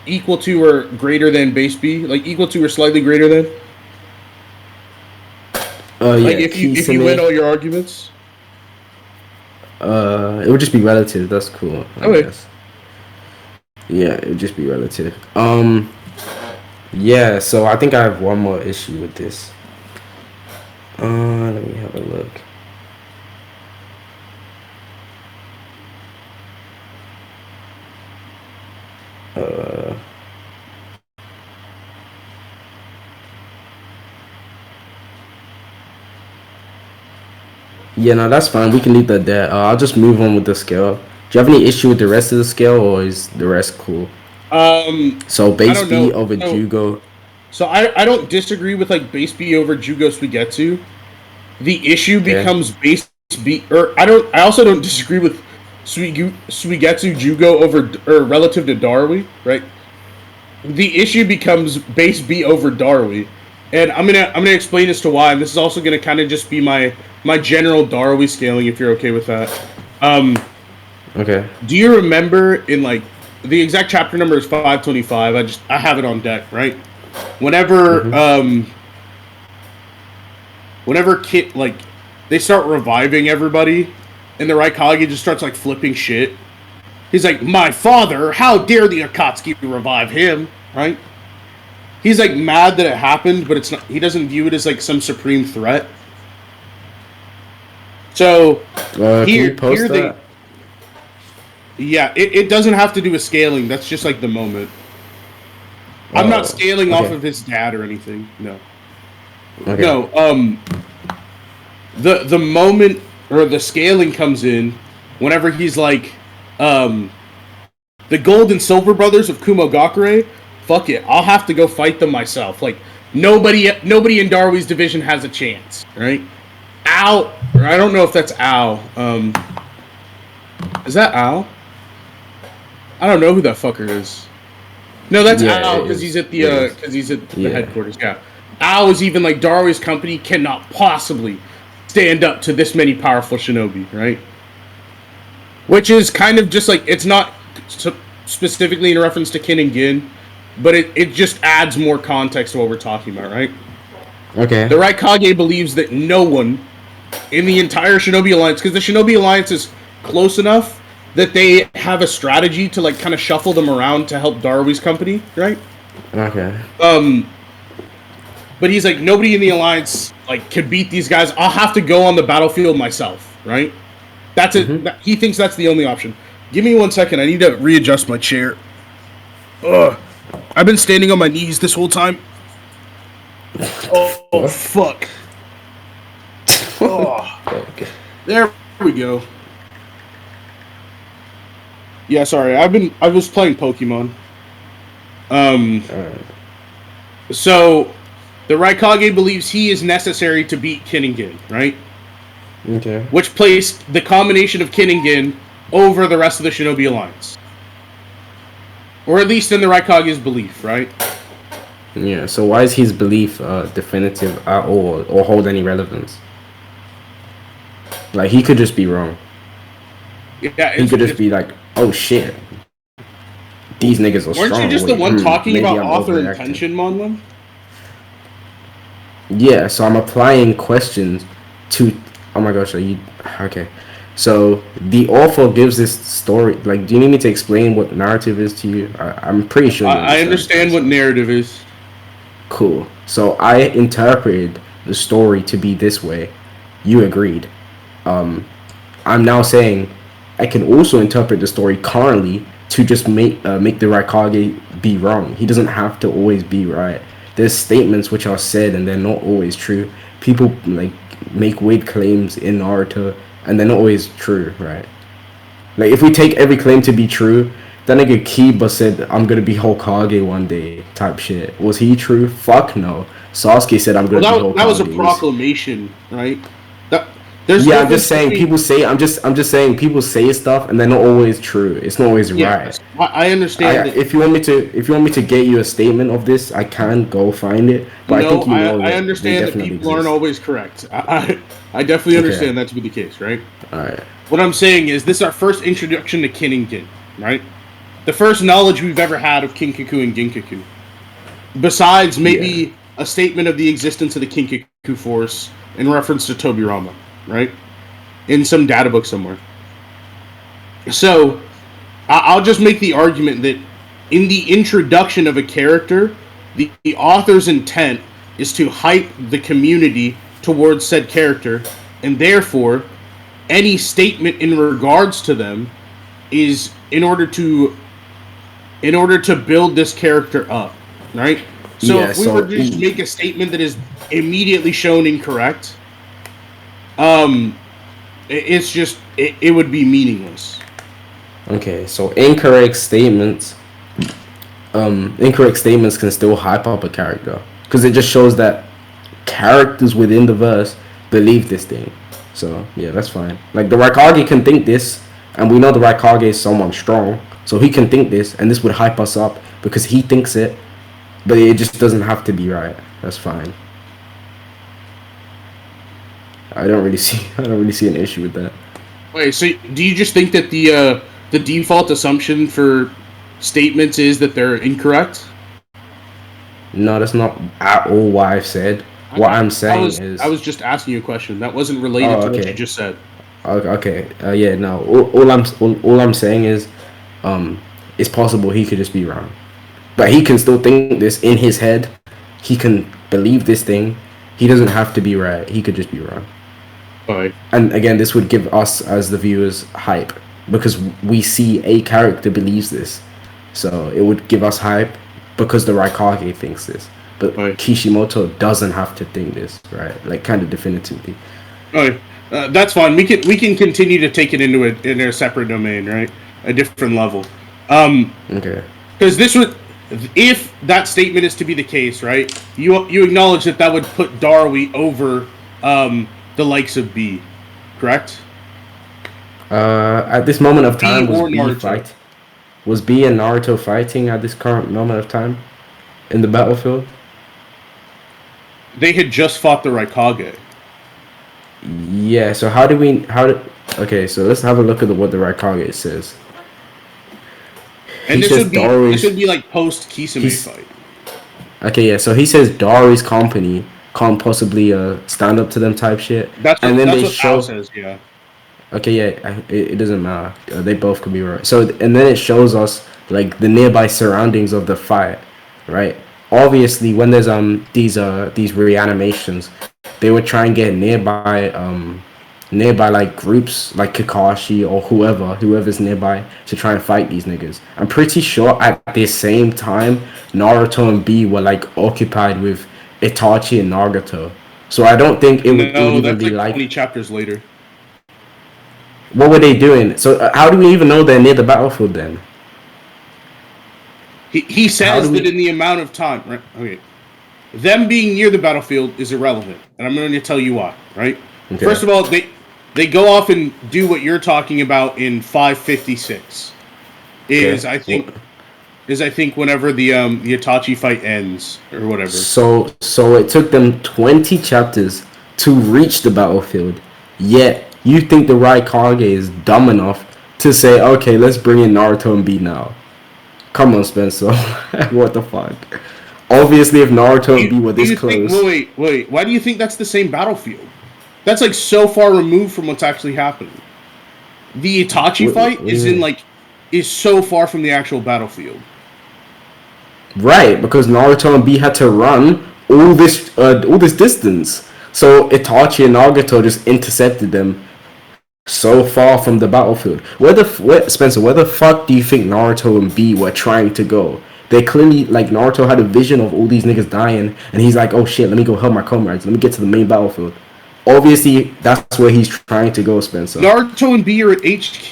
equal to or greater than base B, like equal to or slightly greater than. Like yeah, if you win Kisame. all your arguments. It would just be relative. That's cool, I Okay. guess. Yeah, it would just be relative. Yeah. So I think I have one more issue with this. Let me have a look. Uh, Yeah, no, that's fine. We can leave that there. I'll just move on with the scale. Do you have any issue with the rest of the scale, or is the rest cool? Um, So I base don't B know. over So Jugo. I don't disagree with like base B over Jugo Suigetsu. The issue Okay. becomes base B, or I also don't disagree with Suigetsu Jugo over or relative to Darui, right? The issue becomes base B over Darui, and I'm gonna explain as to why. And this is also gonna kind of just be my general Darui scaling, if you're okay with that. Um, Okay. do you remember in like the exact chapter number is 525? I have it on deck, right? Whenever Mhm. whenever Kit like they start reviving everybody, and the Raikage just starts like flipping shit. He's like, "My father! How dare the Akatsuki revive him?" Right? He's like mad that it happened, but it's not. He doesn't view it as like some supreme threat. So Can you post here they that? yeah, it doesn't have to do with scaling. That's just like the moment. I'm not Oh. scaling off Okay. of his dad or anything. No, Okay. no. The moment or the scaling comes in whenever he's like, the Gold and Silver Brothers of Kumogakure. Fuck it, I'll have to go fight them myself. Like nobody in Darwin's division has a chance, right? Al, or I don't know if that's Al. Is that Al? I don't know who that fucker is. No, that's Yeah, Al it because he's is. at It is. the Yeah. headquarters. Yeah, Al is even like Darwin's company cannot possibly stand up to this many powerful shinobi, right? Which is kind of just like it's not specifically in reference to Kin and Gin, but it just adds more context to what we're talking about, right? The Okay. Raikage believes that no one in the entire Shinobi Alliance, because the Shinobi Alliance is close enough that they have a strategy to like kind of shuffle them around to help Darwi's company, right? Okay. Um, but he's like nobody in the alliance like can beat these guys. I'll have to go on the battlefield myself, right? That's it. Mhm. He thinks that's the only option. Give me 1 second. I need to readjust my chair. Ugh. I've been standing on my knees this whole time. Oh Fuck. fuck. Oh, Okay. there we go. Yeah, sorry. I was playing Pokemon. Um, Alright. so the Raikage believes he is necessary to beat Kinningen, right? Okay. Which placed the combination of Kinningen over the rest of the Shinobi Alliance. Or at least in the Raikage's belief, right? Yeah. So why is his belief definitive at all, or hold any relevance? Like he could just be wrong. Yeah, He could just be like, "Oh shit, these niggas are weren't you strong. just the Wait, one talking maybe about I'm author overreacting." intention, Monlem? Yeah. So I'm applying questions to. Oh my gosh, are you okay? So the author gives this story. Like, do you need me to explain what narrative is to you? I'm pretty sure you I understand. understand what narrative is. Cool. So I interpreted the story to be this way. You agreed. Um, I'm now saying I can also interpret the story currently to just make the Raikage be wrong. He doesn't have to always be right. There's statements which are said and they're not always true. People like make weird claims in Naruto and they're not always true, right? Like if we take every claim to be true, that nigga Kiba said I'm gonna be Hokage one day type shit. Was he true? Fuck no. Sasuke said I'm Well, gonna be that was a Hokage. proclamation, right? That there's a Yeah, I'm just difference saying between people say I'm just saying people say stuff and they're not always true. It's not always right. yes. I understand that. If you want me to get you a statement of this, I can go find it. But I No, think you know I that they understand that definitely people aren't exist. always correct. I definitely Okay. understand that to be the case, right? All right. What I'm saying is this is our first introduction to Kinningen, right? The first knowledge we've ever had of Kinkaku and Ginkaku. Besides Yeah. maybe a statement of the existence of the Kinkaku force in reference to Tobirama, right? In some data book somewhere. So, I'll just make the argument that in the introduction of a character, the author's intent is to hype the community towards said character, and therefore, any statement in regards to them is in order to build this character up, right? So Yeah. if we were So to just make a statement that is immediately shown incorrect, um, It's just it would be meaningless. Okay, so incorrect statements can still hype up a character because it just shows that characters within the verse believe this thing. So yeah, that's fine. Like the Raikage can think this, and we know the Raikage is someone strong, so he can think this, and this would hype us up because he thinks it, but it just doesn't have to be right. That's fine. I don't really see an issue with that. Wait, so do you just think that the default assumption for statements is that they're incorrect? No, that's not at all what I've said. What I'm saying I is, was just asking you a question that wasn't related oh, to what you okay, just said. okay, yeah, no. All I'm saying is, it's possible he could just be wrong, but he can still think this in his head. He can believe this thing. He doesn't have to be right. He could just be wrong. All right. And again, this would give us as the viewers hype because we see a character believes this, so it would give us hype because the Raikage thinks this. But All right. Kishimoto doesn't have to think this, right? Like kind of definitively. All right. That's fine. We can continue to take it in a separate domain, right? A different level. Okay. Because this would, if that statement is to be the case, right? You acknowledge that would put Darwi over the likes of B, correct? At this moment of time, B or Naruto. Was B and Naruto fighting at this current moment of time in the battlefield? They had just fought the Raikage. Yeah. So how do we? Okay. So let's have a look at what the Raikage says. And He says this would be like post Kisame fight. Okay, yeah. So he says Dari's company can't possibly stand up to them type shit, and then That's they what show. Al says. Yeah. Okay, yeah, it doesn't matter. They both could be right. So and then it shows us like the nearby surroundings of the fight, right? Obviously, when there's these reanimations, they would try and get nearby like groups like Kakashi or whoever's nearby to try and fight these niggas. I'm pretty sure at the same time Naruto and B were like occupied with Itachi and Nagato. So I don't think it would No, even that's be like like 20 chapters later. what were they doing? So how do we even know they're near the battlefield then? He How says do that we? in the amount of time, right? Okay. Them being near the battlefield is irrelevant, and I'm going to tell you why, right? Okay. First of all, they go off and do what you're talking about in 556. Okay. Is I think whenever the Itachi fight ends or whatever. So it took them 20 chapters to reach the battlefield. Yet you think the Raikage is dumb enough to say, okay, let's bring in Naruto and B now. Come on, Spencer. What the fuck? Obviously, if Naruto and B were Do this you think? close, Wait. Why do you think that's the same battlefield? That's like so far removed from what's actually happening. The Itachi fight what do you mean? is so far from the actual battlefield. Right, because Naruto and B had to run all this distance. So Itachi and Nagato just intercepted them so far from the battlefield. Spencer, where the fuck do you think Naruto and B were trying to go? They clearly, like, Naruto had a vision of all these niggas dying, and he's like, oh shit, let me go help my comrades. Let me get to the main battlefield. Obviously, that's where he's trying to go, Spencer. Naruto and B are at HQ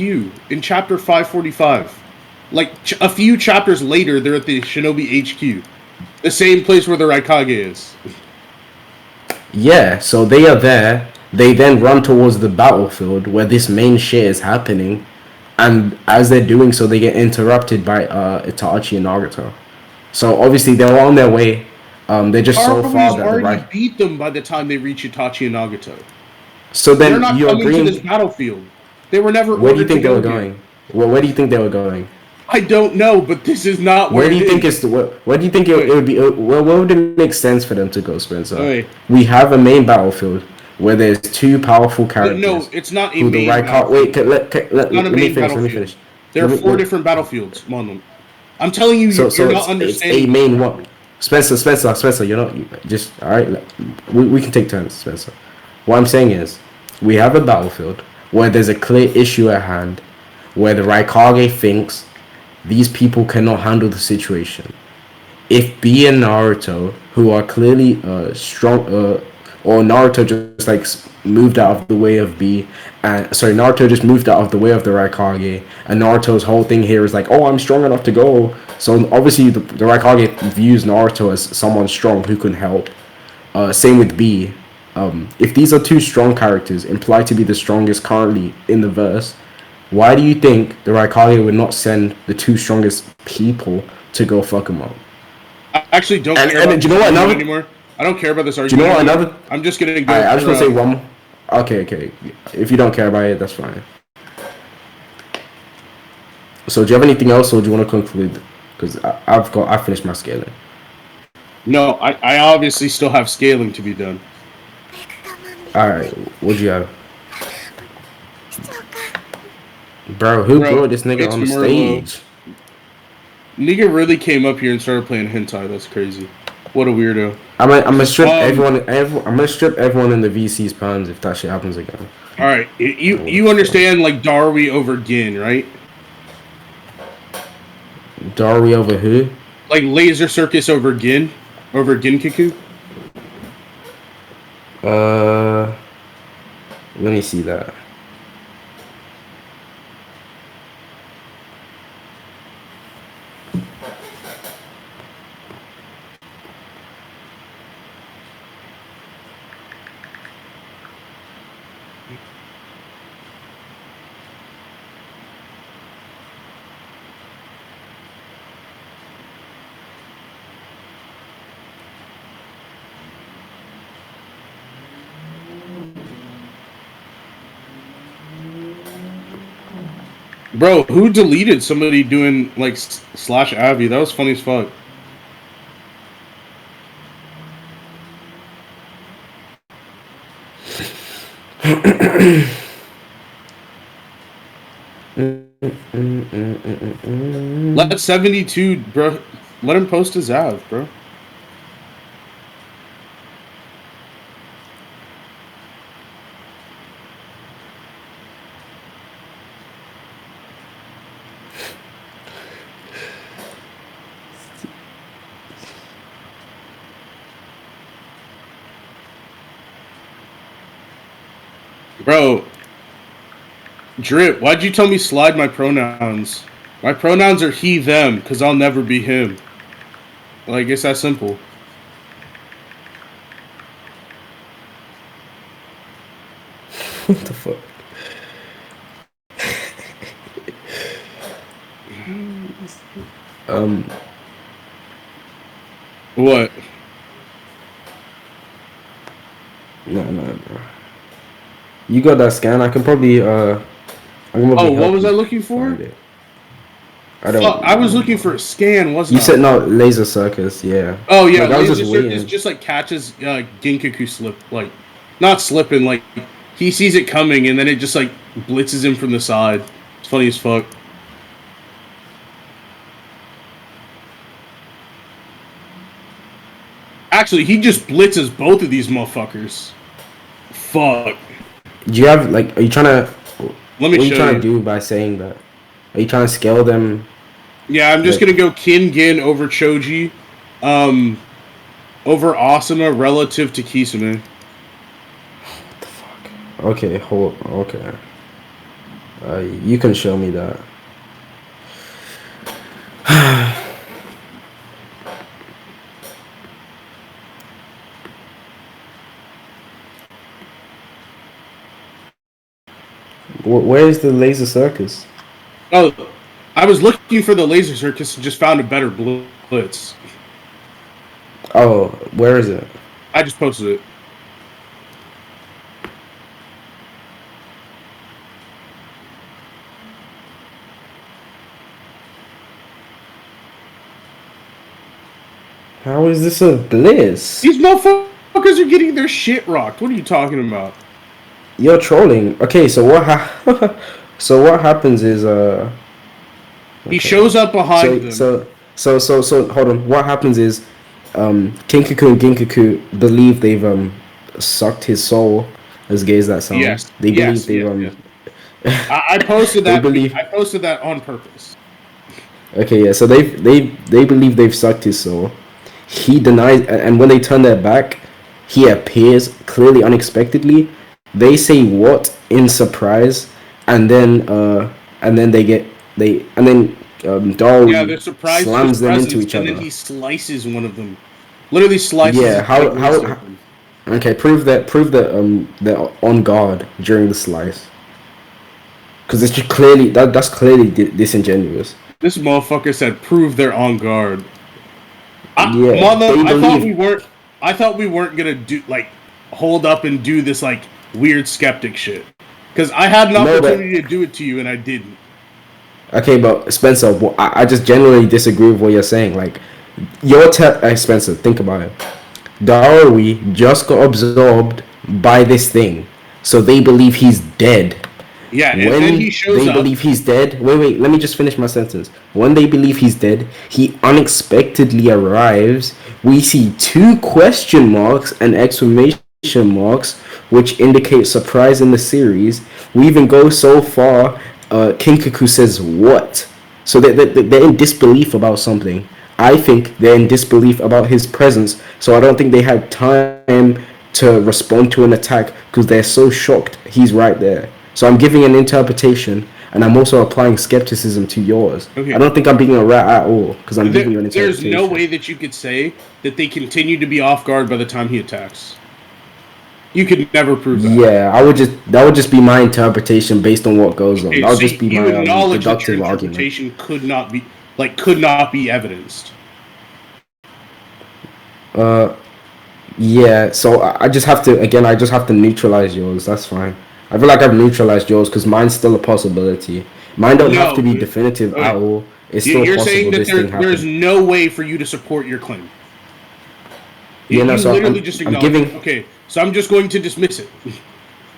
in chapter 545. Like a few chapters later, they're at the Shinobi HQ, the same place where the Raikage is. Yeah, so they are there. They then run towards the battlefield where this main shit is happening, and as they're doing so, they get interrupted by Itachi and Nagato. So obviously they're on their way. They're just so far Haruhi's that the already right. beat them by the time they reach Itachi and Nagato. So They're then not you're coming to this agreeing. battlefield. They were never Where do you ordered to think they go were here. going? Well, where do you think they were going? I don't know, but this is not Where where do it you think is. where do you think it would be? Where would it make sense for them to go, Spencer? Okay. We have a main battlefield where there's two powerful characters. No, it's not a Who the main right call? Wait, battlefield. let Not a me main finish. Let me battlefield. finish. There are four different battlefields, Monlem. I'm telling you, So you're not it's a understanding. main one. Spencer. You're not just all right. We can take turns, Spencer. What I'm saying is, we have a battlefield where there's a clear issue at hand, where the Raikage thinks these people cannot handle the situation. If B and Naruto, who are clearly strong, or Naruto just like moved out of the way of B, and sorry, Naruto just moved out of the way of the Raikage, and Naruto's whole thing here is like, oh, I'm strong enough to go. So obviously the Raikage views Naruto as someone strong who can help. Same with B. If these are two strong characters implied to be the strongest currently in the verse, why do you think the Raikage would not send the two strongest people to go fuck him up? I actually don't care about this argument anymore. I don't care about this argument. Do you know what another? I'm just gonna go. I just want to say one. Okay. If you don't care about it, that's fine. So, do you have anything else, or do you want to conclude? Because I finished my scaling. No, I obviously still have scaling to be done. All right, what'd you have? Bro, who brought this nigga on the stage? Nigga really came up here and started playing hentai. That's crazy. What a weirdo. I'm gonna strip everyone. I'm gonna strip everyone in the VC's puns if that shit happens again. All right, you understand like Darby over Gin, right? Darby over who? Like Laser Circus over Ginkaku. Let me see that. Bro, who deleted somebody doing like slash Abby? That was funny as fuck. Let 72, bro. Let him post his Av, bro. Bro, Drip, why'd you tell me slide my pronouns? My pronouns are he, them, because I'll never be him. Like, it's that simple. What the fuck? What? No, bro. You got that scan? I can probably what was I looking for? I don't. I was looking for a scan, wasn't I? You said no, Laser Circus, yeah. Oh yeah, like, Laser Circus just like catches Ginkaku not slipping. Like he sees it coming and then it just like blitzes him from the side. It's funny as fuck. Actually, he just blitzes both of these motherfuckers. Fuck. Do you have like? Are you trying to? Let me show you. What are you trying to do by saying that? Are you trying to scale them? Yeah, I'm just gonna go Kin Gin over Choji, over Asuma relative to Kisame. What the fuck? Okay, okay. You can show me that. Where's the Laser Circus? Oh, I was looking for the Laser Circus and just found a better blitz. Oh, where is it? I just posted it. How is this a blitz? These motherfuckers are getting their shit rocked. What are you talking about? You're trolling. Okay, so what happens is okay. He shows up behind them. So hold on. What happens is Kinkaku and Ginkaku believe they've sucked his soul, as gay as that sounds. Yes. They believe they've I posted that. I posted that on purpose. Okay, yeah. So they believe they've sucked his soul. He denies, and when they turn their back, he appears clearly unexpectedly. They say what in surprise, and then Yeah, Darby they're surprised at his slams them into presence, each and then other. he slices one of them. Literally slices Yeah, his right wrist how open. okay, prove that they're on guard during the slice. Because it's just clearly that's clearly disingenuous. This motherfucker said, "Prove they're on guard." Yeah, Monlem, they believe. I thought we weren't gonna do like hold up and do this like weird skeptic shit. Because I had an No, but opportunity to do it to you and I didn't. okay, but Spencer, I just genuinely disagree with what you're saying. Like, Spencer, think about it. Darby just got absorbed by this thing, so they believe he's dead. Yeah, and then he When shows they up. believe he's dead, wait, let me just finish my sentence. When they believe he's dead, he unexpectedly arrives. We see two question marks and exclamation marks, which indicate surprise in the series. We even go so far, Kinkaku says, "What?" So they're in disbelief about something. I think they're in disbelief about his presence, so I don't think they had time to respond to an attack because they're so shocked he's right there. So I'm giving an interpretation, and I'm also applying skepticism to yours. I Okay, don't think I'm being a rat at all because I'm giving you an there's no interpretation. way that you could say that they continue to be off guard by the time he attacks. You could never prove that. Yeah, that would just be my interpretation based on what goes on. Okay, That would so just be you my acknowledge that your deductive argument. interpretation could not be evidenced. Uh, yeah. So I just have to again. I just have to neutralize yours. That's fine. I feel like I've neutralized yours because mine's still a possibility. Mine don't have to No, be definitive at okay. all. It's still You're saying possible that this thing there's happened. no way for you to support your claim. Yeah. No. You So literally just I'm acknowledge it. giving. Okay, so I'm just going to dismiss it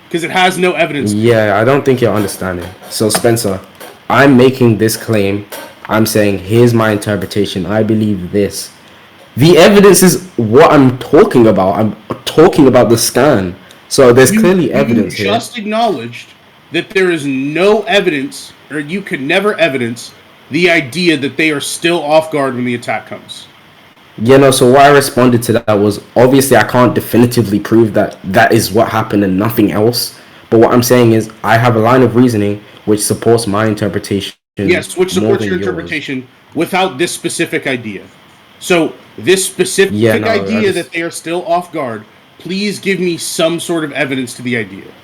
because it has no evidence. Yeah. I don't think you're understanding. So Spencer, I'm making this claim. I'm saying here's my interpretation. I believe this. The evidence is what I'm talking about. I'm talking about the scan. So there's clearly You evidence here. just acknowledged that there is no evidence, or you could never evidence the idea that they are still off guard when the attack comes. So what I responded to that was obviously I can't definitively prove that that is what happened and nothing else. But what I'm saying is I have a line of reasoning which supports my interpretation Yes, which more supports than your yours. interpretation without this specific idea. So, this Yeah, specific no, I idea just that they are still off guard, please give me some sort of evidence to the idea.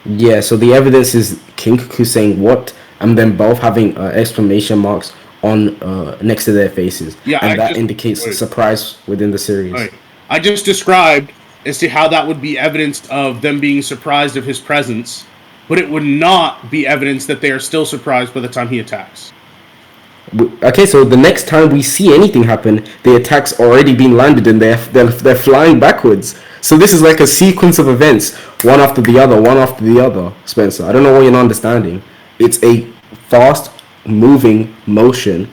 yeah. So the evidence is Kinkaku saying what, and then both having exclamation marks on next to their faces, Yeah, and that indicates wait, surprise within the all series. right. I just described as to how that would be evidence of them being surprised of his presence, but it would not be evidence that they are still surprised by the time he attacks. Okay, so the next time we see anything happen, the attack's already been landed and they're flying backwards. So this is like a sequence of events, one after the other, one after the other. Spencer, I don't know what you're not understanding. It's a fast moving motion,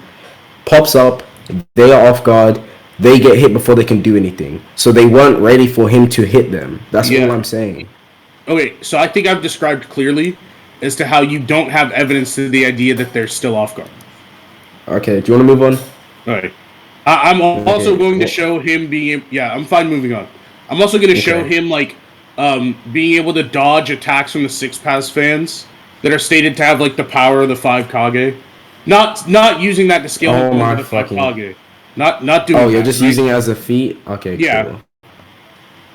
pops up, they are off guard, they get hit before they can do anything. So they weren't ready for him to hit them. That's all Yeah. I'm saying. Okay, so I think I've described clearly as to how you don't have evidence to the idea that they're still off guard. Okay, do you want to move on? All right. I'm also Okay, going to well, show him being. Yeah, I'm fine moving on. I'm also going to show okay. him like being able to dodge attacks from the Six Paths fans that are stated to have like the power of the five Kage. Not using that to scale him Oh over my the five fucking. Kage. Not Oh, doing you're that. just Right? using it as a feat? Okay, Yeah. cool.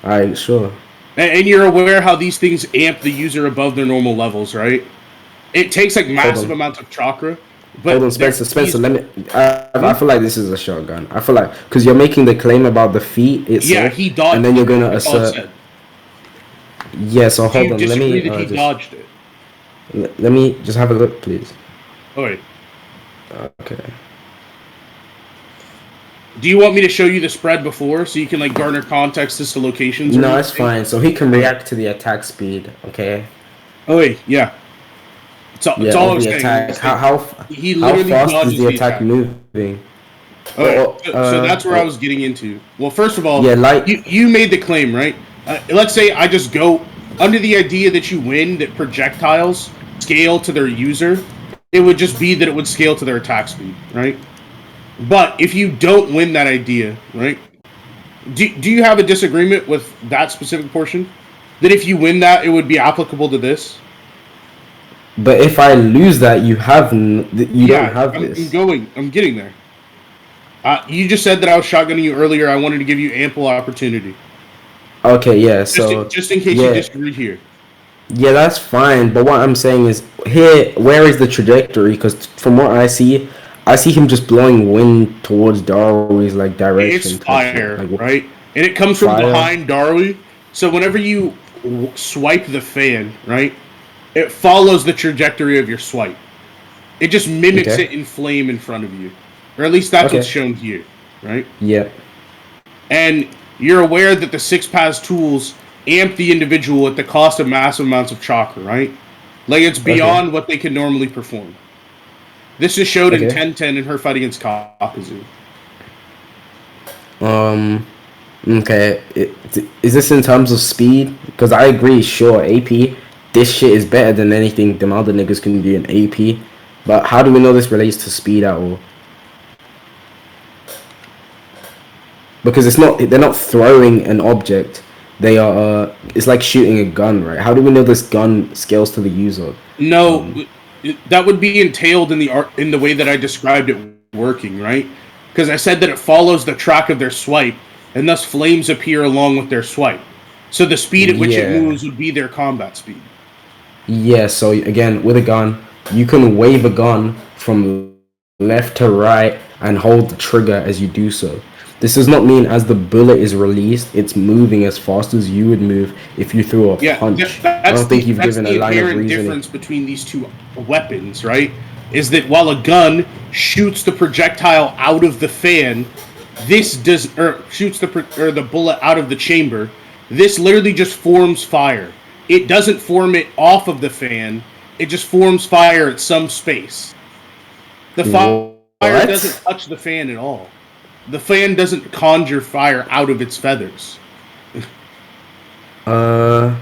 Alright, sure. And you're aware how these things amp the user above their normal levels, right? It takes like Hold massive on. amounts of chakra, Hold but on, they're Spencer. Let feasible. me. I Hmm? feel like this is a shotgun. I feel like because you're making the claim about the feet Yeah, itself, he and dodged then you're it. gonna That's all it assert. said. Yeah. So Do hold you on. Let disagree me that he just. dodged it? Let me just have a look, please. All right. Okay. Do you want me to show you the spread before so you can like garner context as to locations or No, it's anything? fine. So he can All right. react to the attack speed. Okay. Oh wait, yeah. It's Yeah, all I of was the saying. attack. He How literally fast is dodges the the attack attack. moving? All right. So Uh, that's where I was getting into. Well, first of all, yeah, light. you made the claim, right? Let's say I just go under the idea that you win that projectiles scale to their user. It would just be that it would scale to their attack speed, right? But if you don't win that idea, right? Do you have a disagreement with that specific portion? That if you win that, it would be applicable to this? But if I lose that, you don't Yeah, have I'm this. going. I'm getting there. You just said that I was shotgunning you earlier. I wanted to give you ample opportunity, Okay, yeah. just in case you Yeah, disagree here. yeah, that's fine. But what I'm saying is, here, where is the trajectory? Because from what I see him just blowing wind towards Darwin's like direction It's type shit. fire, right? And it comes from Fire. behind Darby. So whenever you swipe the fan, right, it follows the trajectory of your swipe. It just mimics Okay. it in flame in front of you, or at least that's what's Okay. shown here, right? Yeah. And you're aware that the six pass tools amp the individual at the cost of massive amounts of chakra, right? Like it's Okay. beyond what they can normally perform. This is showed in Okay. 10-10 in her fight against Kakuzu. Um. Okay. Is this in terms of speed? Because I agree. Sure, AP. This shit is better than anything them other niggas can do in AP. But how do we know this relates to speed at all? Because it's not. They're not throwing an object. They are. It's like shooting a gun, right? How do we know this gun scales to the user? No, that would be entailed in the art in the way that I described it working, right? Because I said that it follows the track of their swipe, and thus flames appear along with their swipe. So the speed at which it Yeah. moves would be their combat speed. Yeah, so again, with a gun, you can wave a gun from left to right and hold the trigger as you do so. This does not mean as the bullet is released, it's moving as fast as you would move if you threw a Yeah, punch. I don't think you've that's given a the line of inherent reasoning. difference between these two weapons, right? Is that while a gun shoots the projectile out of the fan, this does or shoots the bullet out of the chamber. This literally just forms fire. It doesn't form it off of the fan. It just forms fire at some space. The fire doesn't What? touch the fan at all. The fan doesn't conjure fire out of its feathers. Uh,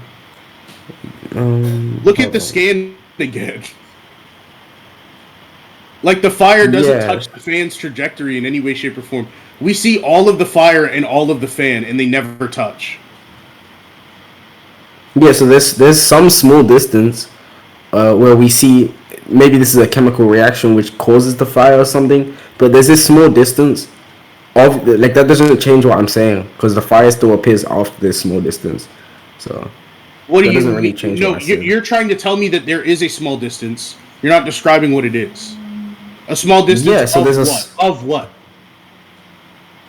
Look at hold the on. scan again. Like the fire doesn't Yeah. touch the fan's trajectory in any way, shape, or form. We see all of the fire and all of the fan, and they never touch. Yeah, so there's some small distance where we see maybe this is a chemical reaction which causes the fire or something, but there's this small distance of like that doesn't change what I'm saying because the fire still appears after this small distance, so What do that you doesn't really mean? change what No, I say. you're trying to tell me that there is a small distance. You're not describing what it is. A small distance Yeah, so of what? Of what?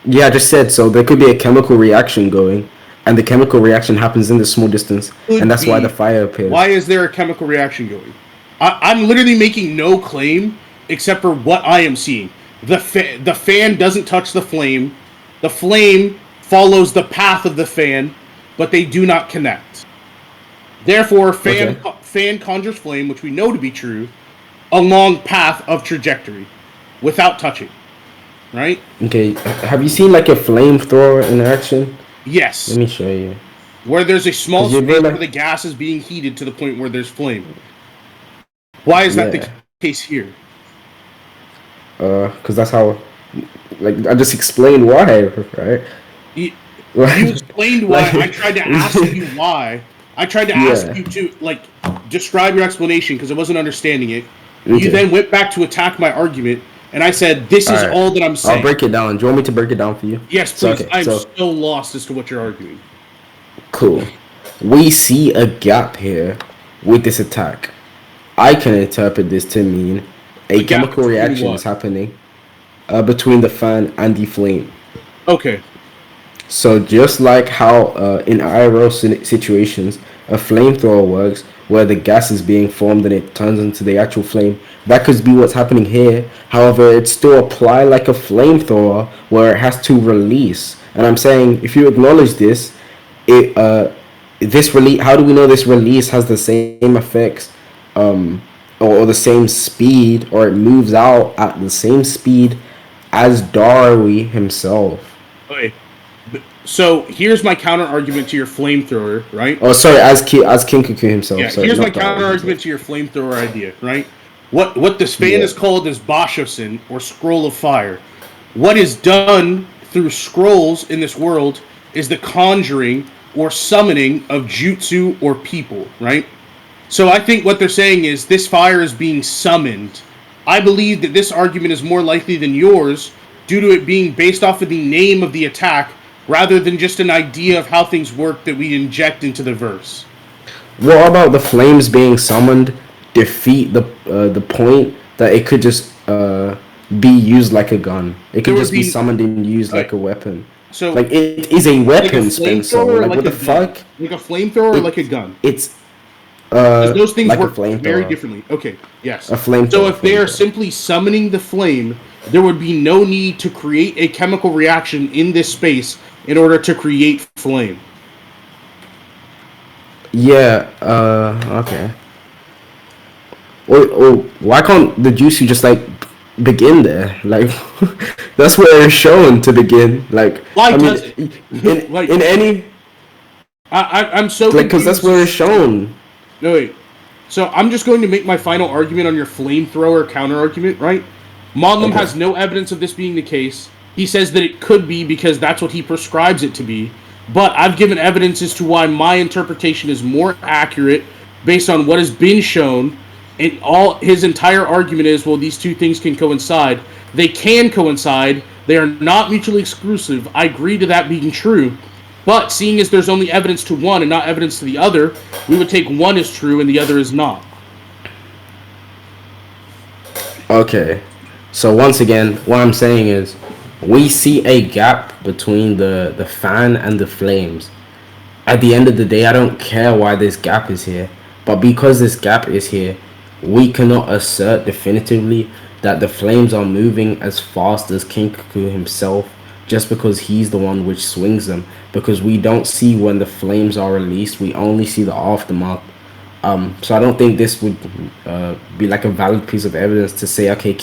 yeah, I just said so there could be a chemical reaction going, and the chemical reaction happens in this small distance, and Could that's why the be. fire appears. Why is there a chemical reaction going? I'm literally making no claim except for what I am seeing. The fan doesn't touch the flame. The flame follows the path of the fan, but they do not connect. Therefore, Okay. fan conjures flame, which we know to be true, along path of trajectory, without touching. Right? Okay, have you seen like a flamethrower in action? Let Yes. me show you. Where there's a small Cause you space really, where the gas is being heated to the point where there's flame. Why is that the yeah, case here? cause that's how, like I just explained why, right? You, you Like, explained why. like, I tried to ask you why. I tried to ask yeah. you to describe your explanation because I wasn't understanding it. You Okay. then went back to attack my argument, and I said, "This All is right. all that I'm I'll saying." break it down. Do you want me to break it down for you? Yes, So please. okay. I'm So so lost as to what you're arguing. cool. We see a gap here with this attack. I can interpret this to mean A a gap chemical between reaction what? is happening between the fan and the flame. Okay. So just like how in IRL situations a flamethrower works, where the gas is being formed and it turns into the actual flame, that could be what's happening here. However, it still apply like a flamethrower where it has to release. And I'm saying if you acknowledge this, it this release. How do we know this release has the same effects, or the same speed, or it moves out at the same speed as Darwi himself? Okay. So here's my counter argument to your flamethrower, right? Oh, sorry, as Kinkaku himself. Yeah, Sorry, here's my not Darwi counter himself. argument to your flamethrower idea, right? What this fan Yeah. is called is Bashosin, or Scroll of Fire. What is done through scrolls in this world is the conjuring or summoning of jutsu or people, right? So I think what they're saying is this fire is being summoned. I believe that this argument is more likely than yours due to it being based off of the name of the attack rather than just an idea of how things work that we inject into the verse. What about the flames being summoned defeat the point that it could just be used like a gun? It There could would just be be summoned and used like like a weapon. so Like it is a like a weapon, Spencer. flamethrower or Like like what a the gun, fuck? like a flamethrower or like a It gun. it's Because those things like a work very flamethrower. differently. Okay, A yes. So flamethrower, if they are flamethrower. simply summoning the flame, there would be no need to create a chemical reaction in this space in order to create flame. Yeah, okay. Or why can't the juicy just like begin there? Like that's where it's shown to begin. Like Why I mean, does it? Like in any I'm so like because that's confused. where it's shown. No wait. So I'm just going to make my final argument on your flamethrower counter argument, right? Monlem Okay. has no evidence of this being the case. He says that it could be because that's what he prescribes it to be. But I've given evidence as to why my interpretation is more accurate based on what has been shown. And all his entire argument is, well, these two things can coincide. They can coincide. They are not mutually exclusive. I agree to that being true. But seeing as there's only evidence to one and not evidence to the other, we would take one as true and the other is not. Okay. So once again, what I'm saying is, we see a gap between the fan and the flames. At the end of the day, I don't care why this gap is here, but because this gap is here, we cannot assert definitively that the flames are moving as fast as Kinkaku himself just because he's the one which swings them. Because we don't see when the flames are released, we only see the aftermath. So I don't think this would be like a valid piece of evidence to say, okay,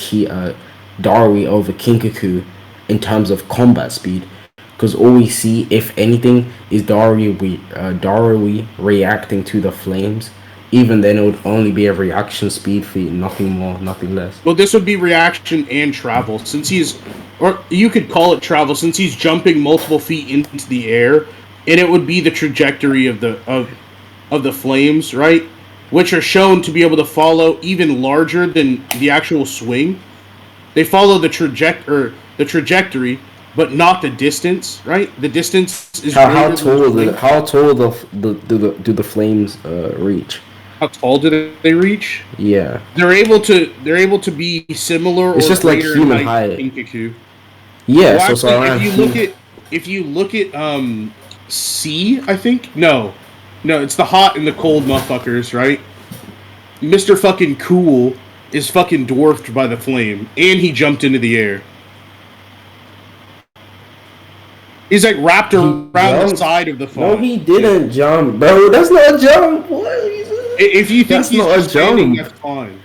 Darui over Kinkaku in terms of combat speed. Because all we see, if anything, is Darui reacting to the flames. Even then, it would only be a reaction speed feat, nothing more, nothing less. Well, this would be reaction and travel, since he's, or you could call it travel, since he's jumping multiple feet into the air, and it would be the trajectory of the flames, right? Which are shown to be able to follow even larger than the actual swing. They follow the trajectory, but not the distance, right? The distance is How greater than the tall swing. how tall do the flames reach? How tall do they reach? Yeah, They're able to be similar it's or just like greater in human height height. than Kinkaku. Yeah, Well, so actually, around human. if you look at C, I think no, it's the hot and the cold motherfuckers, right? Mister fucking Cool is fucking dwarfed by the flame, and he jumped into the air. He's like wrapped He around the jumped. side of the No, font. he Yeah. didn't jump, bro. That's not a jump. What? If you think That's he's not a just standing, jump. that's fine.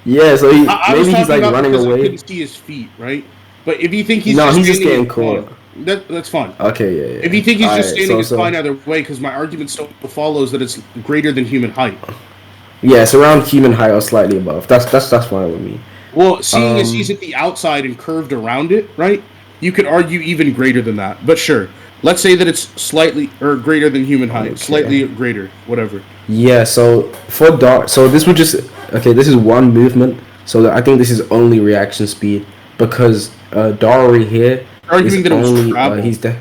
Yeah, so I was maybe he's talking like about running because I away. couldn't see his feet, right? But if you think he's No, just he's just standing, getting it's fine. caught. That's fine. Okay, yeah, If yeah. you think he's All just right, standing, so it's fine so either way because my argument still follows that it's greater than human height. yeah, it's around human height or slightly above. That's fine with me. Well, seeing as he's Um, at the outside and curved around it, right? You could argue even greater than that. But sure, let's say that it's slightly or greater than human height, okay. slightly greater, whatever. Yeah, so for dark, so this would just okay. This is one movement, so I think this is only reaction speed because Dari here Arguing is that it was only travel, he's the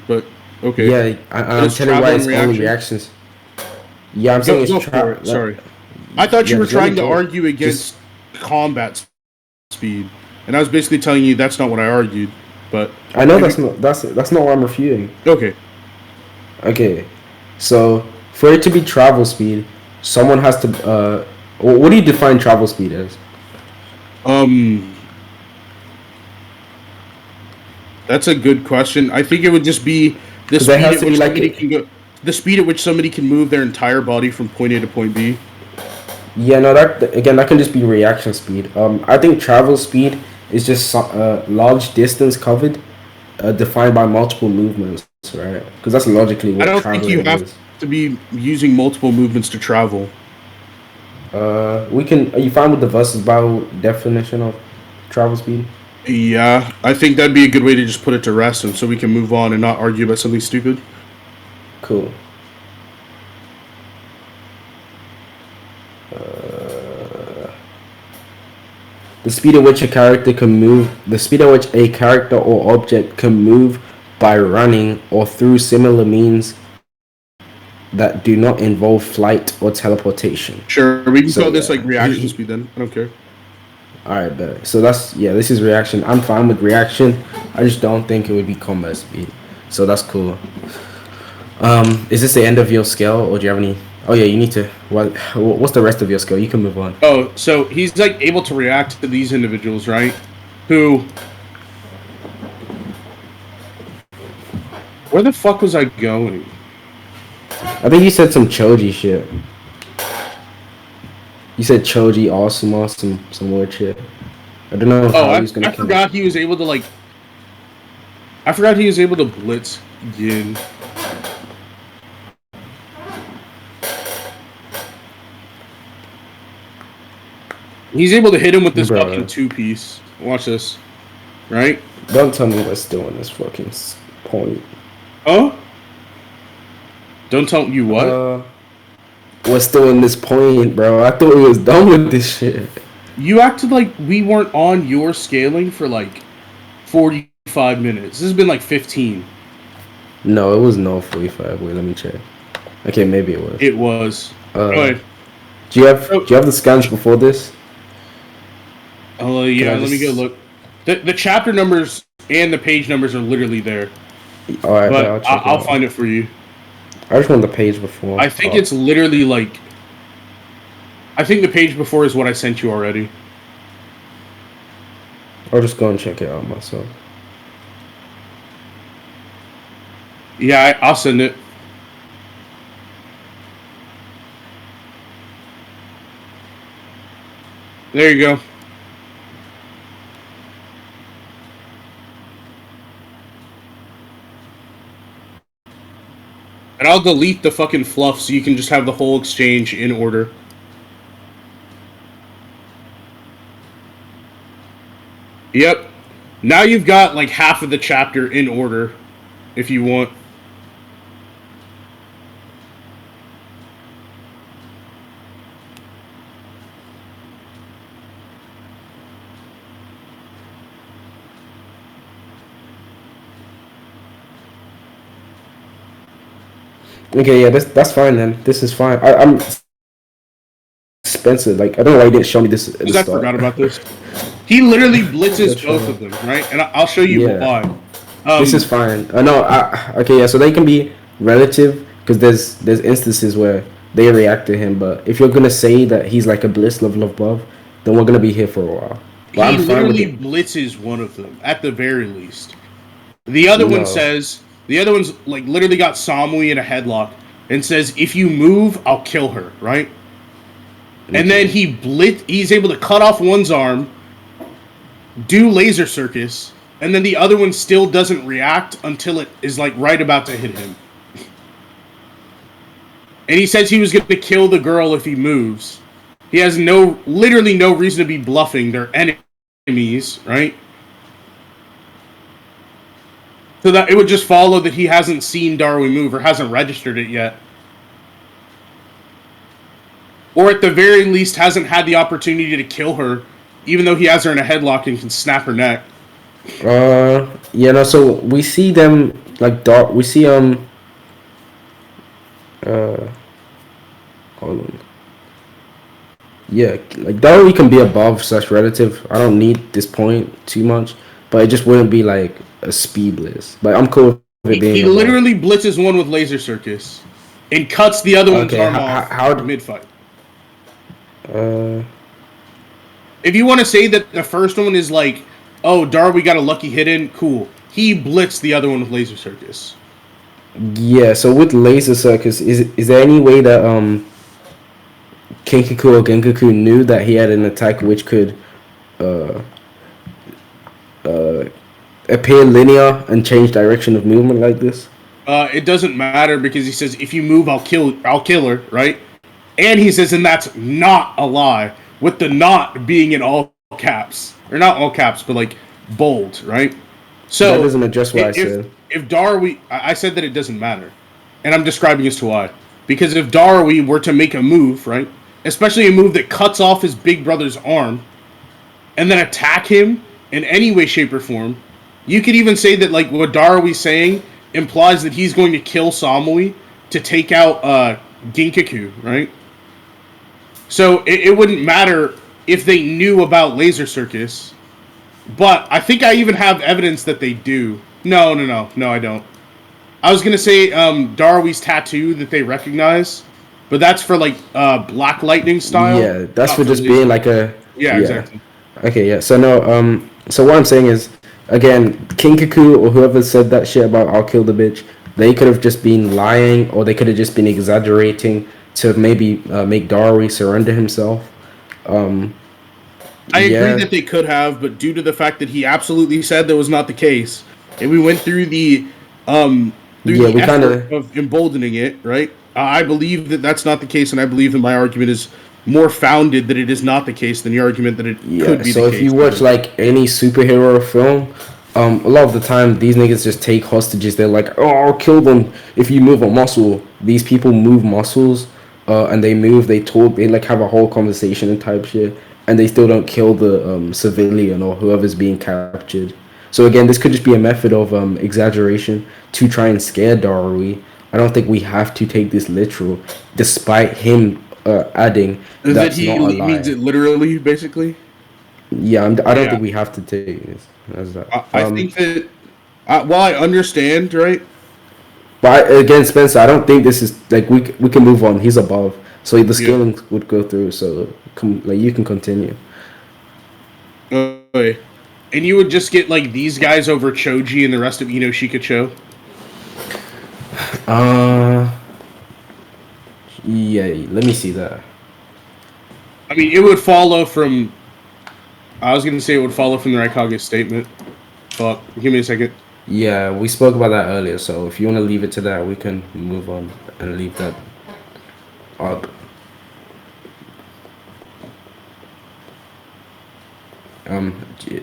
but okay, yeah. but I'm it's telling you travel why and it's only reaction. reactions. Yeah, I'm saying Go it's go for it. trap. Sorry, I thought you Yeah, were just let me trying to talk. argue Just against combat speed, and I was basically telling you that's not what I argued. But I know if you, that's not what I'm refuting. okay, Okay, so for it to be travel speed, someone has to. What do you define travel speed as? um, that's a good question. I think it would just be the Because there speed has at to be which like somebody can go, the speed at which somebody can move their entire body from point A to point B. yeah, no, that again that can just be reaction speed. I think travel speed is just large distance covered, defined by multiple movements, right? Because that's logically I what don't think you traveling have is. to be using multiple movements to travel. We can. Are you fine with the versus battle definition of travel speed? Yeah, I think that'd be a good way to just put it to rest, and so we can move on and not argue about something stupid. Cool. The speed at which a character can move, the speed at which a character or object can move by running or through similar means that do not involve flight or teleportation. Sure, we can So call this yeah, like reaction speed then. I don't care. all right, bet. So that's yeah. This is reaction. I'm fine with reaction. I just don't think it would be combat speed. So that's cool. Is this the end of your scale, or do you have any? Oh yeah, you need to. What's the rest of your scale? You can move on. Oh, so he's like able to react to these individuals, right? Who? Where the fuck was I going? I think you said some Choji shit. You said Choji awesome, some weird shit. I don't know Oh, how he's gonna I kill forgot he was able to like. I forgot he was able to blitz Yin. He's able to hit him with this Bro. fucking 2-piece. Watch this, right? Don't tell me we're still in this fucking point. Oh. Don't tell you what. We're still in this point, bro. I thought we was done with this shit. You acted like we weren't on your scaling for like 45 minutes. This has been like 15. No, it was no 45. Wait, let me check. Okay, maybe it was. It was. Go ahead. Do you have the scans before this? Oh yeah, let me go look. The chapter numbers and the page numbers are literally there. All right, but I'll find it for you. I just want the page before. I think it's literally like. I think the page before is what I sent you already. I'll just go and check it out myself. Yeah, I'll send it. There you go. And I'll delete the fucking fluff so you can just have the whole exchange in order. Yep. Now you've got like half of the chapter in order, if you want. Okay, yeah, that's fine then. This is fine. I'm Spencer. Like, I don't know why you didn't show me this at the start. I forgot about this. He literally blitzes both of them, right? And I'll show you why. This is fine. No, okay, yeah. So they can be relative because there's instances where they react to him. But if you're gonna say that he's like a bliss level above, then we're gonna be here for a while. But he literally blitzes one of them at the very least. The other one says. The other one's like literally got Samui in a headlock and says, "If you move, I'll kill her." Right? Okay. And then he's able to cut off one's arm, do laser circus, and then the other one still doesn't react until it is like right about to hit him. And he says he was going to kill the girl if he moves. He has literally no reason to be bluffing. They're enemies, right? So that it would just follow that he hasn't seen Darui move or hasn't registered it yet. Or at the very least hasn't had the opportunity to kill her, even though he has her in a headlock and can snap her neck. Yeah, no, so we see them like we see hold on. Yeah, like Darui can be above / relative. I don't need this point too much, but it just wouldn't be like a speed blitz. Like I'm cool with it being. He literally blitzes one with laser circus, and cuts the other one's arm off mid fight. If you want to say that the first one is like, oh, Darui got a lucky hit in, cool. He blitzed the other one with laser circus. Yeah, so with laser circus, is there any way that Kinkaku or Genkaku knew that he had an attack which could appear linear and change direction of movement like this? It doesn't matter because he says if you move, I'll kill her, right? And he says, and that's not a lie, with the "not" being in all caps, or not all caps, but like bold, right? That So doesn't address what I if said. if Darwi, I said that it doesn't matter, and I'm describing as to why. Because if Darwi were to make a move, right, especially a move that cuts off his big brother's arm, and then attack him in any way, shape, or form, you could even say that like what Darwi's saying implies that he's going to kill Samui to take out Ginkaku, right? So it wouldn't matter if they knew about Laser Circus, but I think I even have evidence that they do. No, I don't. I was gonna say Darwi's tattoo that they recognize, but that's for like Black Lightning style, Yeah, that's not for for just Laser being like Circus. a Yeah, yeah. exactly. Okay, yeah. So no, so what I'm saying is, again, King Kaku or whoever said that shit about I'll kill the bitch, they could have just been lying, or they could have just been exaggerating to maybe make Dari surrender himself. Um, I agree yeah, that they could have, but due to the fact that he absolutely said that was not the case, and we went through yeah, the we kind effort of of emboldening it, right? I believe that that's not the case, and I believe that my argument is more founded that it is not the case than the argument that it yeah. could be the So if case. you watch like any superhero film, a lot of the time these niggas just take hostages. They're like, oh, I'll kill them if you move a muscle. These people move muscles, and they move. They talk. They like have a whole conversation and type shit, and they still don't kill the civilian or whoever's being captured. So again, this could just be a method of exaggeration to try and scare Darui. I don't think we have to take this literal, despite him adding That that's not a he means lie. it literally, basically. Yeah, I don't Yeah, think we have to take this as that. I think that while I understand, right? But again, Spencer, I don't think this is like we can move on. He's above, so the Yeah. scaling would go through. So like you can continue. Okay. And you would just get like these guys over Choji and the rest of Ino Shikacho. Uh, yeah. Let me see that. I mean, it would follow from. I was gonna say it would follow from the Raikage statement. Fuck. Give me a second. Yeah, we spoke about that earlier. So if you want to leave it to that, we can move on and leave that up.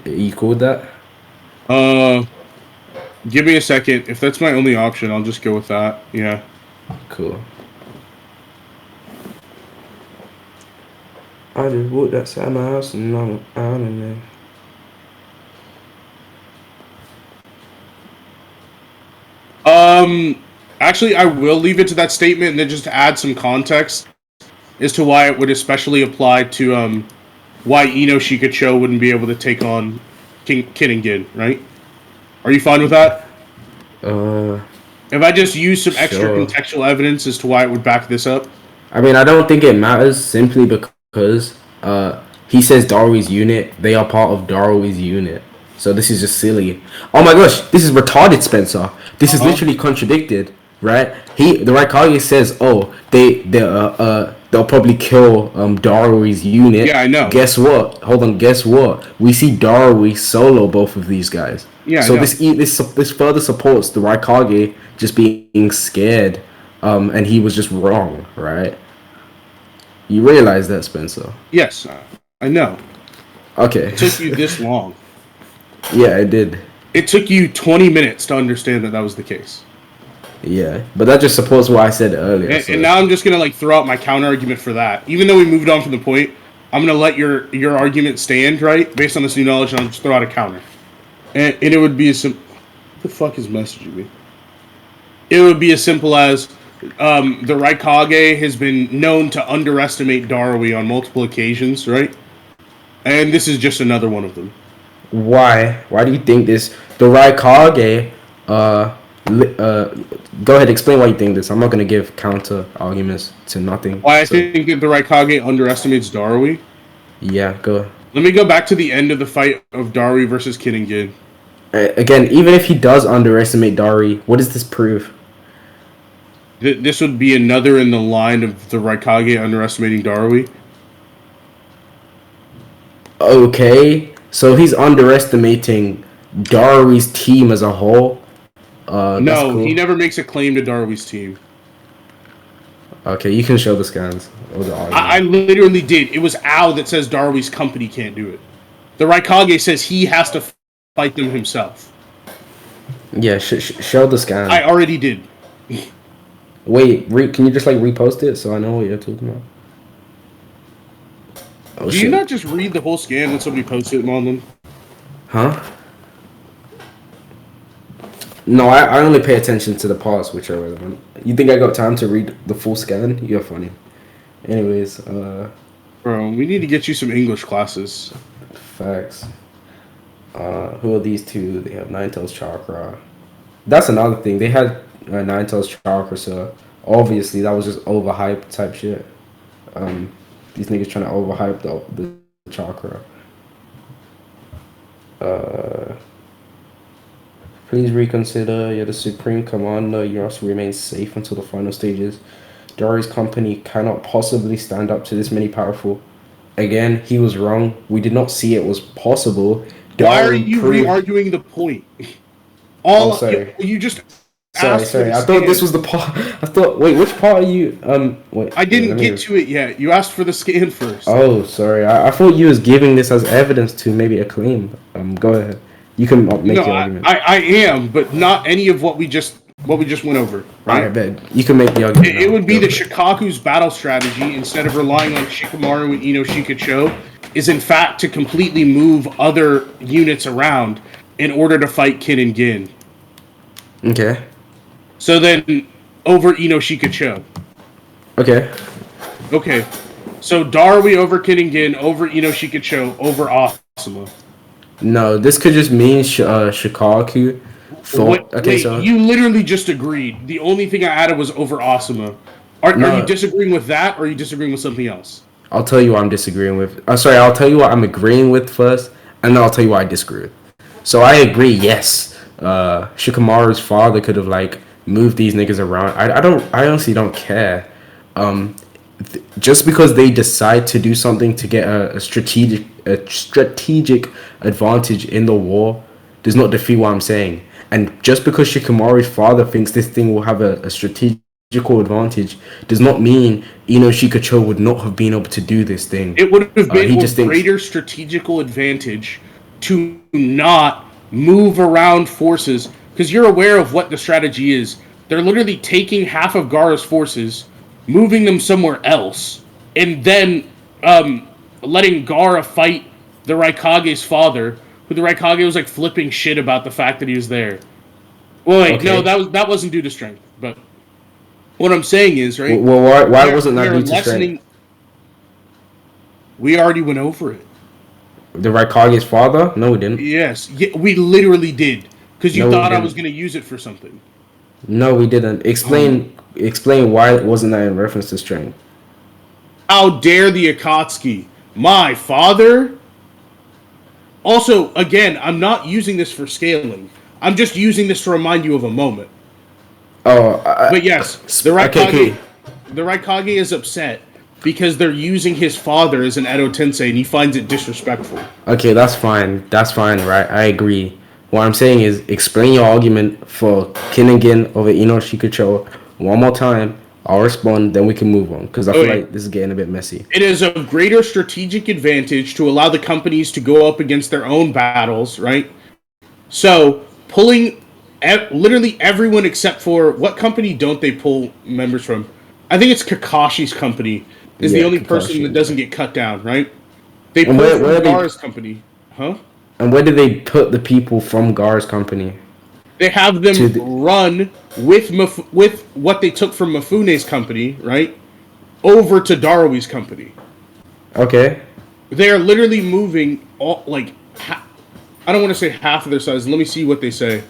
You cool with that? Uh, Give me a second. If that's my only option, I'll just go with that. Yeah. Cool. I just walked outside my house and I'm out in there. Um. Actually, I will leave it to that statement and then just add some context as to why it would especially apply to why Ino Shikacho wouldn't be able to take on Kid and Gin. Right? Are you fine with that? Uh, If I just use some extra sure. contextual evidence as to why it would back this up. I mean, I don't think it matters simply because he says Darwin's unit. They are part of Darwin's unit. So this is just silly. Oh my gosh, this is retarded, Spencer. This Uh is huh. literally contradicted, right? The Raikage says, oh, they'll probably kill Darwin's unit. Yeah, I know. Guess what? Hold on. Guess what? We see Darwin solo both of these guys. Yeah, I So know. this further supports the Raikage just being scared, and he was just wrong, right? You realize that, Spencer? Yes, I know. Okay. It took you this long. Yeah, I did. It took you 20 minutes to understand that that was the case. Yeah, but that just supports what I said earlier. And So now I'm just gonna like throw out my counter argument for that. Even though we moved on from the point, I'm gonna let your argument stand, right, based on this new knowledge, and I'll just throw out a counter. And it would be as simple. What the fuck is messaging me? It would be as simple as the Raikage has been known to underestimate Darui on multiple occasions, right? And this is just another one of them. why? Why do you think this? The Raikage. Go ahead. Explain why you think this. I'm not gonna give counter arguments to nothing. Why I So think that the Raikage underestimates Darui. yeah, go. Let me go back to the end of the fight of Darui versus Kinningin. Again, even if he does underestimate Dari, what does this prove? This would be another in the line of the Raikage underestimating Darui. Okay, so he's underestimating Dari's team as a whole. That's No, he cool. never makes a claim to Darwi's team. Okay, you can show the scans or the I argument. literally did. It was Al that says Darwi's company can't do it. The Raikage says he has to fight them himself. Yeah, show the I scan. already did. Wait, can you just like repost it so I know what you're talking about? Oh Do you shit. not just read the whole scan when somebody posts it, Monlem? Huh? No, I only pay attention to the parts which are relevant. You think I got time to read the full scan? You're funny. Anyways, Bro, we need to get you some English classes. facts. Who are these two? They have Ninetales Chakra. That's another thing. They had Ninetales Chakra, so obviously that was just overhyped type shit. Um, these niggas trying to overhype the chakra. Uh, Please reconsider. You're the supreme commander. You must remain safe until the final stages. Dari's company cannot possibly stand up to this many powerful. Again, he was wrong. We did not see it was possible. Why are Dari you proved. re-arguing the point? Oh, All sorry. you just Sorry, asked for sorry. the I thought this scan. was the part. I thought. Wait, which part are you? I Wait. didn't Let get me. to it yet. You asked for the scan first. Oh, sorry. I thought you was giving this as evidence to maybe a claim. Go ahead. You can No, make your argument. I am, but not any of what we just went over, All right? right, bet. You can make the argument It now. would be Go that for it. Shikaku's battle strategy, instead of relying on Shikamaru and Inoshika Cho, is in fact to completely move other units around in order to fight Kin and Gin. Okay. So then, over Inoshika Cho. Okay. Okay. So Darui over Kin and Gin, over Inoshika Cho, over Asuma. No, this could just mean Shikaku What? thought. Okay, Wait, so you literally just agreed. The only thing I added was over Asuma. Are you no, disagreeing with that, or are you disagreeing with something else? I'll tell you what I'm disagreeing with. Sorry, I'll tell you what I'm agreeing with first, and then I'll tell you what I disagree with. So I agree. Yes, Shikamaru's father could have like moved these niggas around. I don't. I honestly don't care. Um, just because they decide to do something to get a strategic advantage in the war does not defeat what I'm saying. And just because Shikamaru's father thinks this thing will have a strategical advantage does not mean Shikacho would not have been able to do this thing. It would have been He of just thinks, greater strategical advantage to not move around forces, because you're aware of what the strategy is. They're literally taking half of Gaara's forces, moving them somewhere else, and then letting Gaara fight the Raikage's father, who the Raikage was like flipping shit about the fact that he was there. Well, wait, no, okay, that wasn't due to strength, but what I'm saying is, right? well, why They're wasn't that they're due to strength? lessening. We already went over it. The Raikage's father? No, we didn't. Yes, yeah, we literally did because you No, we thought I was didn't. going to use it for something. No, we didn't. Oh. Explain why wasn't that in reference to strength? How dare the Akatsuki? My father? Also, again, I'm not using this for scaling. I'm just using this to remind you of a moment. Oh, But yes, okay, cool. The Raikage is upset because they're using his father as an Edo Tensei and he finds it disrespectful. Okay, that's fine. That's fine, right? I agree. What I'm saying is explain your argument for Kinnigan over Ino Shikucho one more time. I'll respond, then we can move on. Because I feel Okay. like this is getting a bit messy. It is of greater strategic advantage to allow the companies to go up against their own battles, right? So, pulling literally everyone except for what company don't they pull members from? I think it's Kakashi's company is the Yeah, only person Kakashi. that doesn't get cut down, right? They And pull where from are they Gaara's company, huh? and where did they put the people from Gar's company? They have To them the run with what they took from Mifune's company, right? Over to Darui's company. Okay. They are literally moving all like I don't want to say half of their size. Let me see what they say.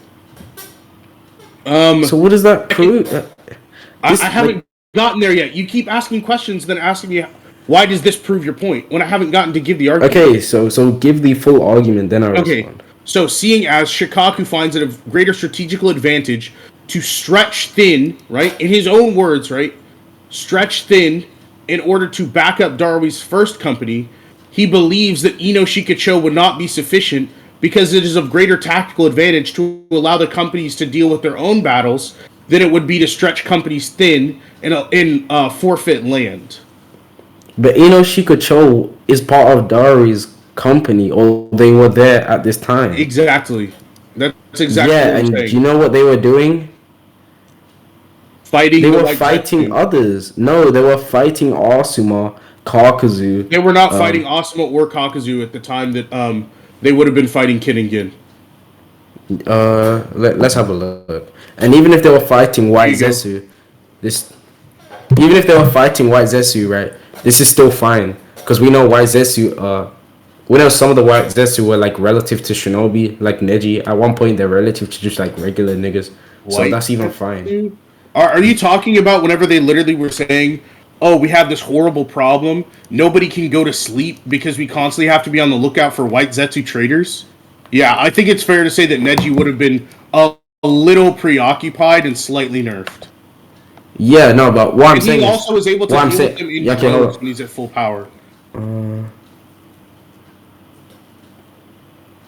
So what does that prove? I This like haven't gotten there yet. You keep asking questions, then asking me why does this prove your point when I haven't gotten to give the argument. okay, so give the full argument, then I'll Okay, respond. so seeing as Shikaku finds it of greater strategical advantage to stretch thin, right, in his own words, right, stretch thin in order to back up Darwi's first company, he believes that Ino Shikacho would not be sufficient because it is of greater tactical advantage to allow the companies to deal with their own battles than it would be to stretch companies thin in forfeit land. But Ino Shikucho is part of Dari's company, or they were there at this time. Exactly. That's exactly what we're Yeah, and saying. do you know what they were doing? Fighting They the were White fighting Zetsu. others. No, they were fighting Asuma, Kakazu. They were not Um, fighting Asuma or Kakazu at the time that they would have been fighting Kiningen. let's have a look. And even if they were fighting White There you go. Zetsu, this even if they were fighting White Zetsu, right? This is still fine because we know White Zetsu. We know some of the White Zetsu were like relative to Shinobi, like Neji. At one point, they're relative to just like regular niggas. So White that's even fine. Zetsu? Are you talking about whenever they literally were saying, "Oh, we have this horrible problem. Nobody can go to sleep because we constantly have to be on the lookout for White Zetsu traders"? Yeah, I think it's fair to say that Neji would have been a little preoccupied and slightly nerfed. Yeah, no, but what I'm And he saying is, also is able to what I'm deal with saying. them in Yeah, okay, droves hold when he's at full power. on.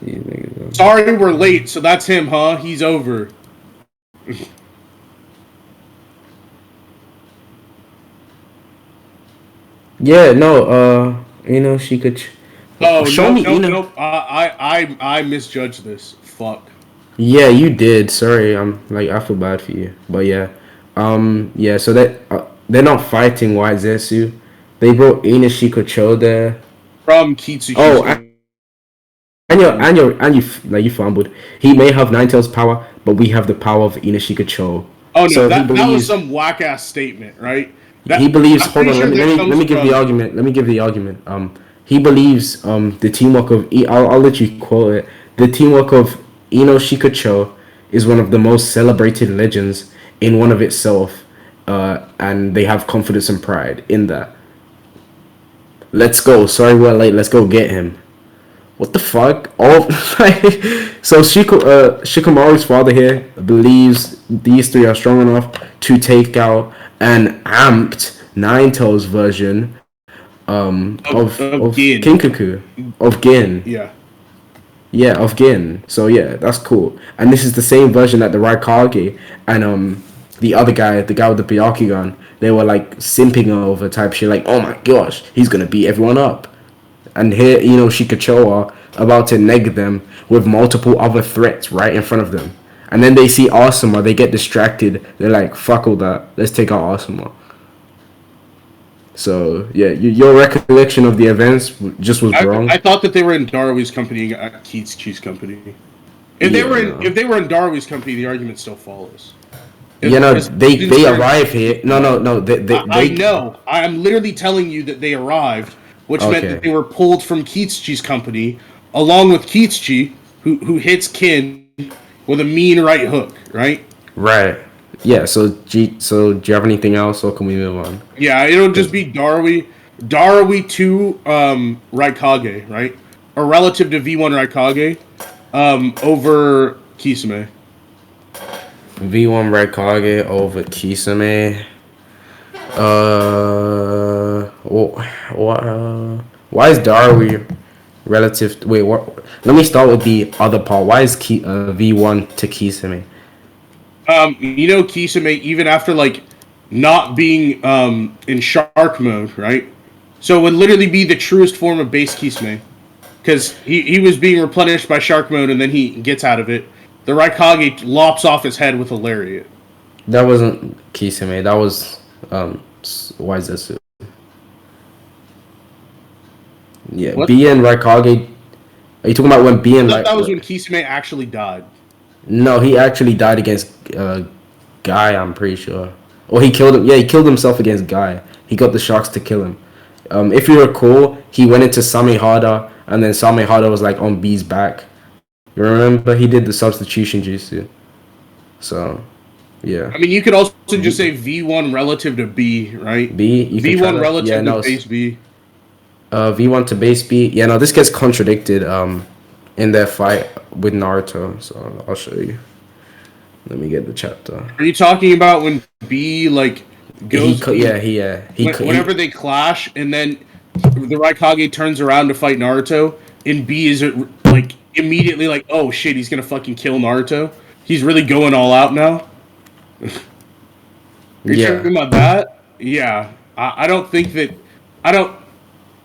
These niggas, Sorry we're late, so that's him, huh? He's over. yeah, no, she could. Oh, Show nope, me nope, Ina. nope. I misjudged this. Fuck. Yeah, you did. Sorry, I feel bad for you, but yeah, yeah. So that they're not fighting White Zetsu. They brought Ina Shikocho there. From Kitsushi's Oh, company. and you like you fumbled. He may have Ninetales power, but we have the power of Ina Shikocho. Oh no, So that was some whack ass statement, right? he That believes. I'm Hold pretty on. sure that Let comes me give the from. argument. Let me give the argument. He believes the teamwork of. I'll let you quote it. The teamwork of Ino Shikocho is one of the most celebrated legends in one of itself, and they have confidence and pride in that. Let's go. Sorry we're late. Let's go get him. What the fuck? All like, so Shikamaru's father here believes these three are strong enough to take out an amped Ninetales version of Of Gin. Kinkaku of Gin. Yeah. Yeah, of Gin. So yeah, that's cool. And this is the same version that the Raikage and the other guy, the guy with the Byakugan, they were like simping over type shit. Like, oh my gosh, he's gonna beat everyone up. And here, Shikachoa about to neg them with multiple other threats right in front of them. And then they see Asuma, they get distracted. They're like, fuck all that. Let's take out Asuma. So, yeah, your recollection of the events just was I wrong. thought that they were in Darwin's company and Keith's Cheese company. Yeah, no. If they were in Darwin's company, the argument still follows. You know, Because since they they're in arrive here. Keith's No, no, side. no. I know. I'm literally telling you that they arrived, which meant that Okay. they were pulled from Keith's company, along with Keith's, who hits Kin with a mean right hook, right? Right. Yeah, so do you have anything else or can we move on? Yeah, it'll just 'Cause- be Darwi to Raikage, right? Or relative to V1 Raikage, over Kisame. V1 Raikage over Kisame. Why is Darwi relative? Wait, what? Let me start with the other part. Why is V1 to Kisame? Kisame, even after like not being in shark mode, right? So it would literally be the truest form of base Kisame. Because he was being replenished by shark mode and then he gets out of it. The Raikage lops off his head with a lariat. That wasn't Kisame. That was Waizetsu. Yeah, What? B and Raikage. Are you talking about when B I and thought like? that was when Kisame actually died. No, he actually died against Guy. I'm pretty sure. Or he killed him. Yeah, he killed himself against Guy. He got the sharks to kill him. If you recall, he went into Samehada, and then Samehada was like on B's back. You remember? He did the substitution jutsu. So, yeah. I mean, you could also just say V1 relative to B, right? B, you can try V1 that. Yeah, relative to no. base B. V1 to base B. Yeah, no, this gets contradicted in their fight with Naruto. So I'll show you. Let me get the chapter. Are you talking about when B like He, goes he whenever they clash and then the Raikage turns around to fight Naruto and B is like immediately like, oh shit, he's gonna fucking kill Naruto. He's really going all out now. Are you yeah. talking about that? Yeah, I don't think that I don't.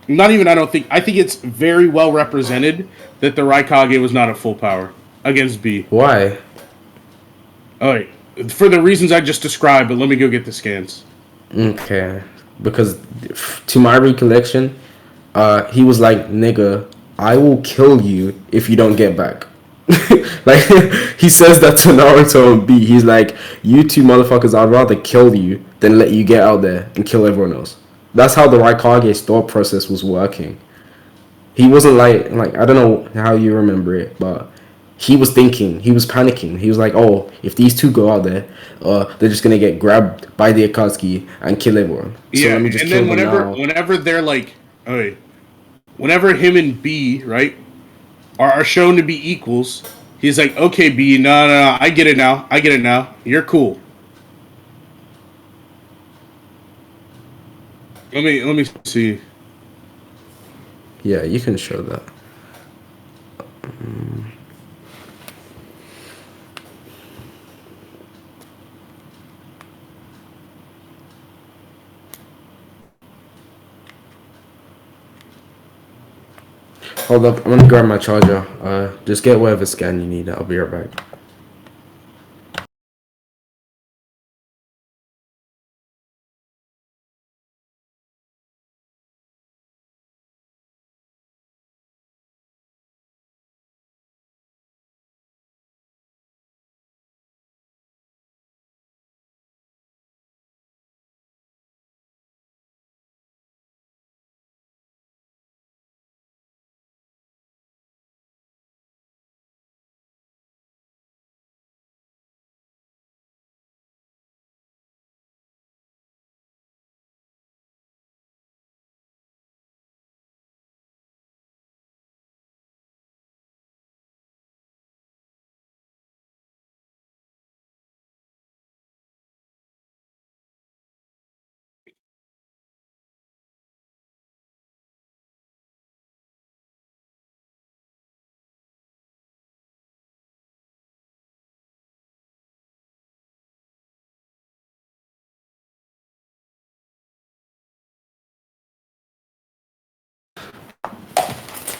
Not even I don't think. I think it's very well represented that the Raikage was not at full power against B. Why? Oh, wait. For the reasons I just described, but let me go get the scans. Okay, because to my recollection, he was like, "Nigga, I will kill you if you don't get back." Like he says that to Naruto and B. He's like, "You two motherfuckers, I'd rather kill you than let you get out there and kill everyone else." That's how the Raikage's thought process was working. He wasn't like I don't know how you remember it, but he was thinking, he was panicking. He was like, "Oh, if these two go out there, they're just gonna get grabbed by the Akatsuki and kill everyone. So Yeah, let me just and kill then them now." whenever they're like, oh, wait. Whenever him and B right are shown to be equals, he's like, okay, B, no, no, no, I get it now, I get it now. You're cool. Let me see. Yeah, you can show that. Hold up, I'm gonna grab my charger. Just get whatever scan you need. I'll be right back.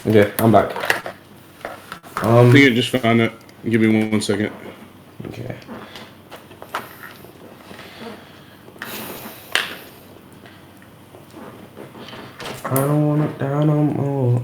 Okay, I'm back. I think I just found it. Give me 1 second. Okay. I don't wanna die no more.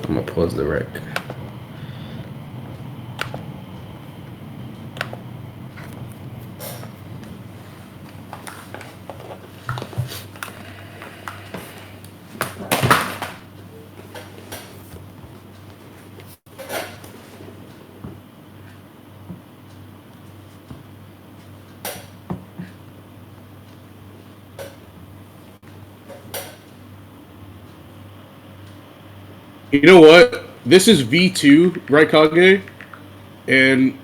I'm gonna pause the rec. You know what? This is V2 Raikage, and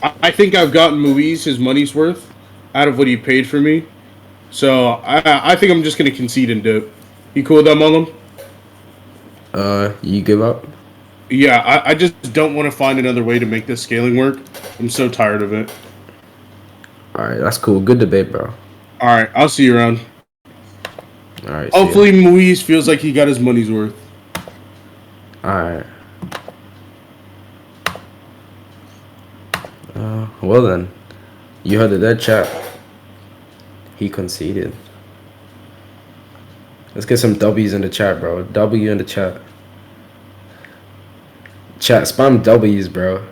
I think I've gotten Muiz his money's worth out of what he paid for me. So I think I'm just gonna concede and dip. You cool with that, Monlem? You give up? Yeah, I just don't want to find another way to make this scaling work. I'm so tired of it. All right, that's cool. Good debate, bro. All right, I'll see you around. All right, see ya. Hopefully, Muiz feels like he got his money's worth. All right. Well then, you heard the dead chat. He conceded. Let's get some W's in the chat, bro. W in the chat. Chat, spam W's, bro.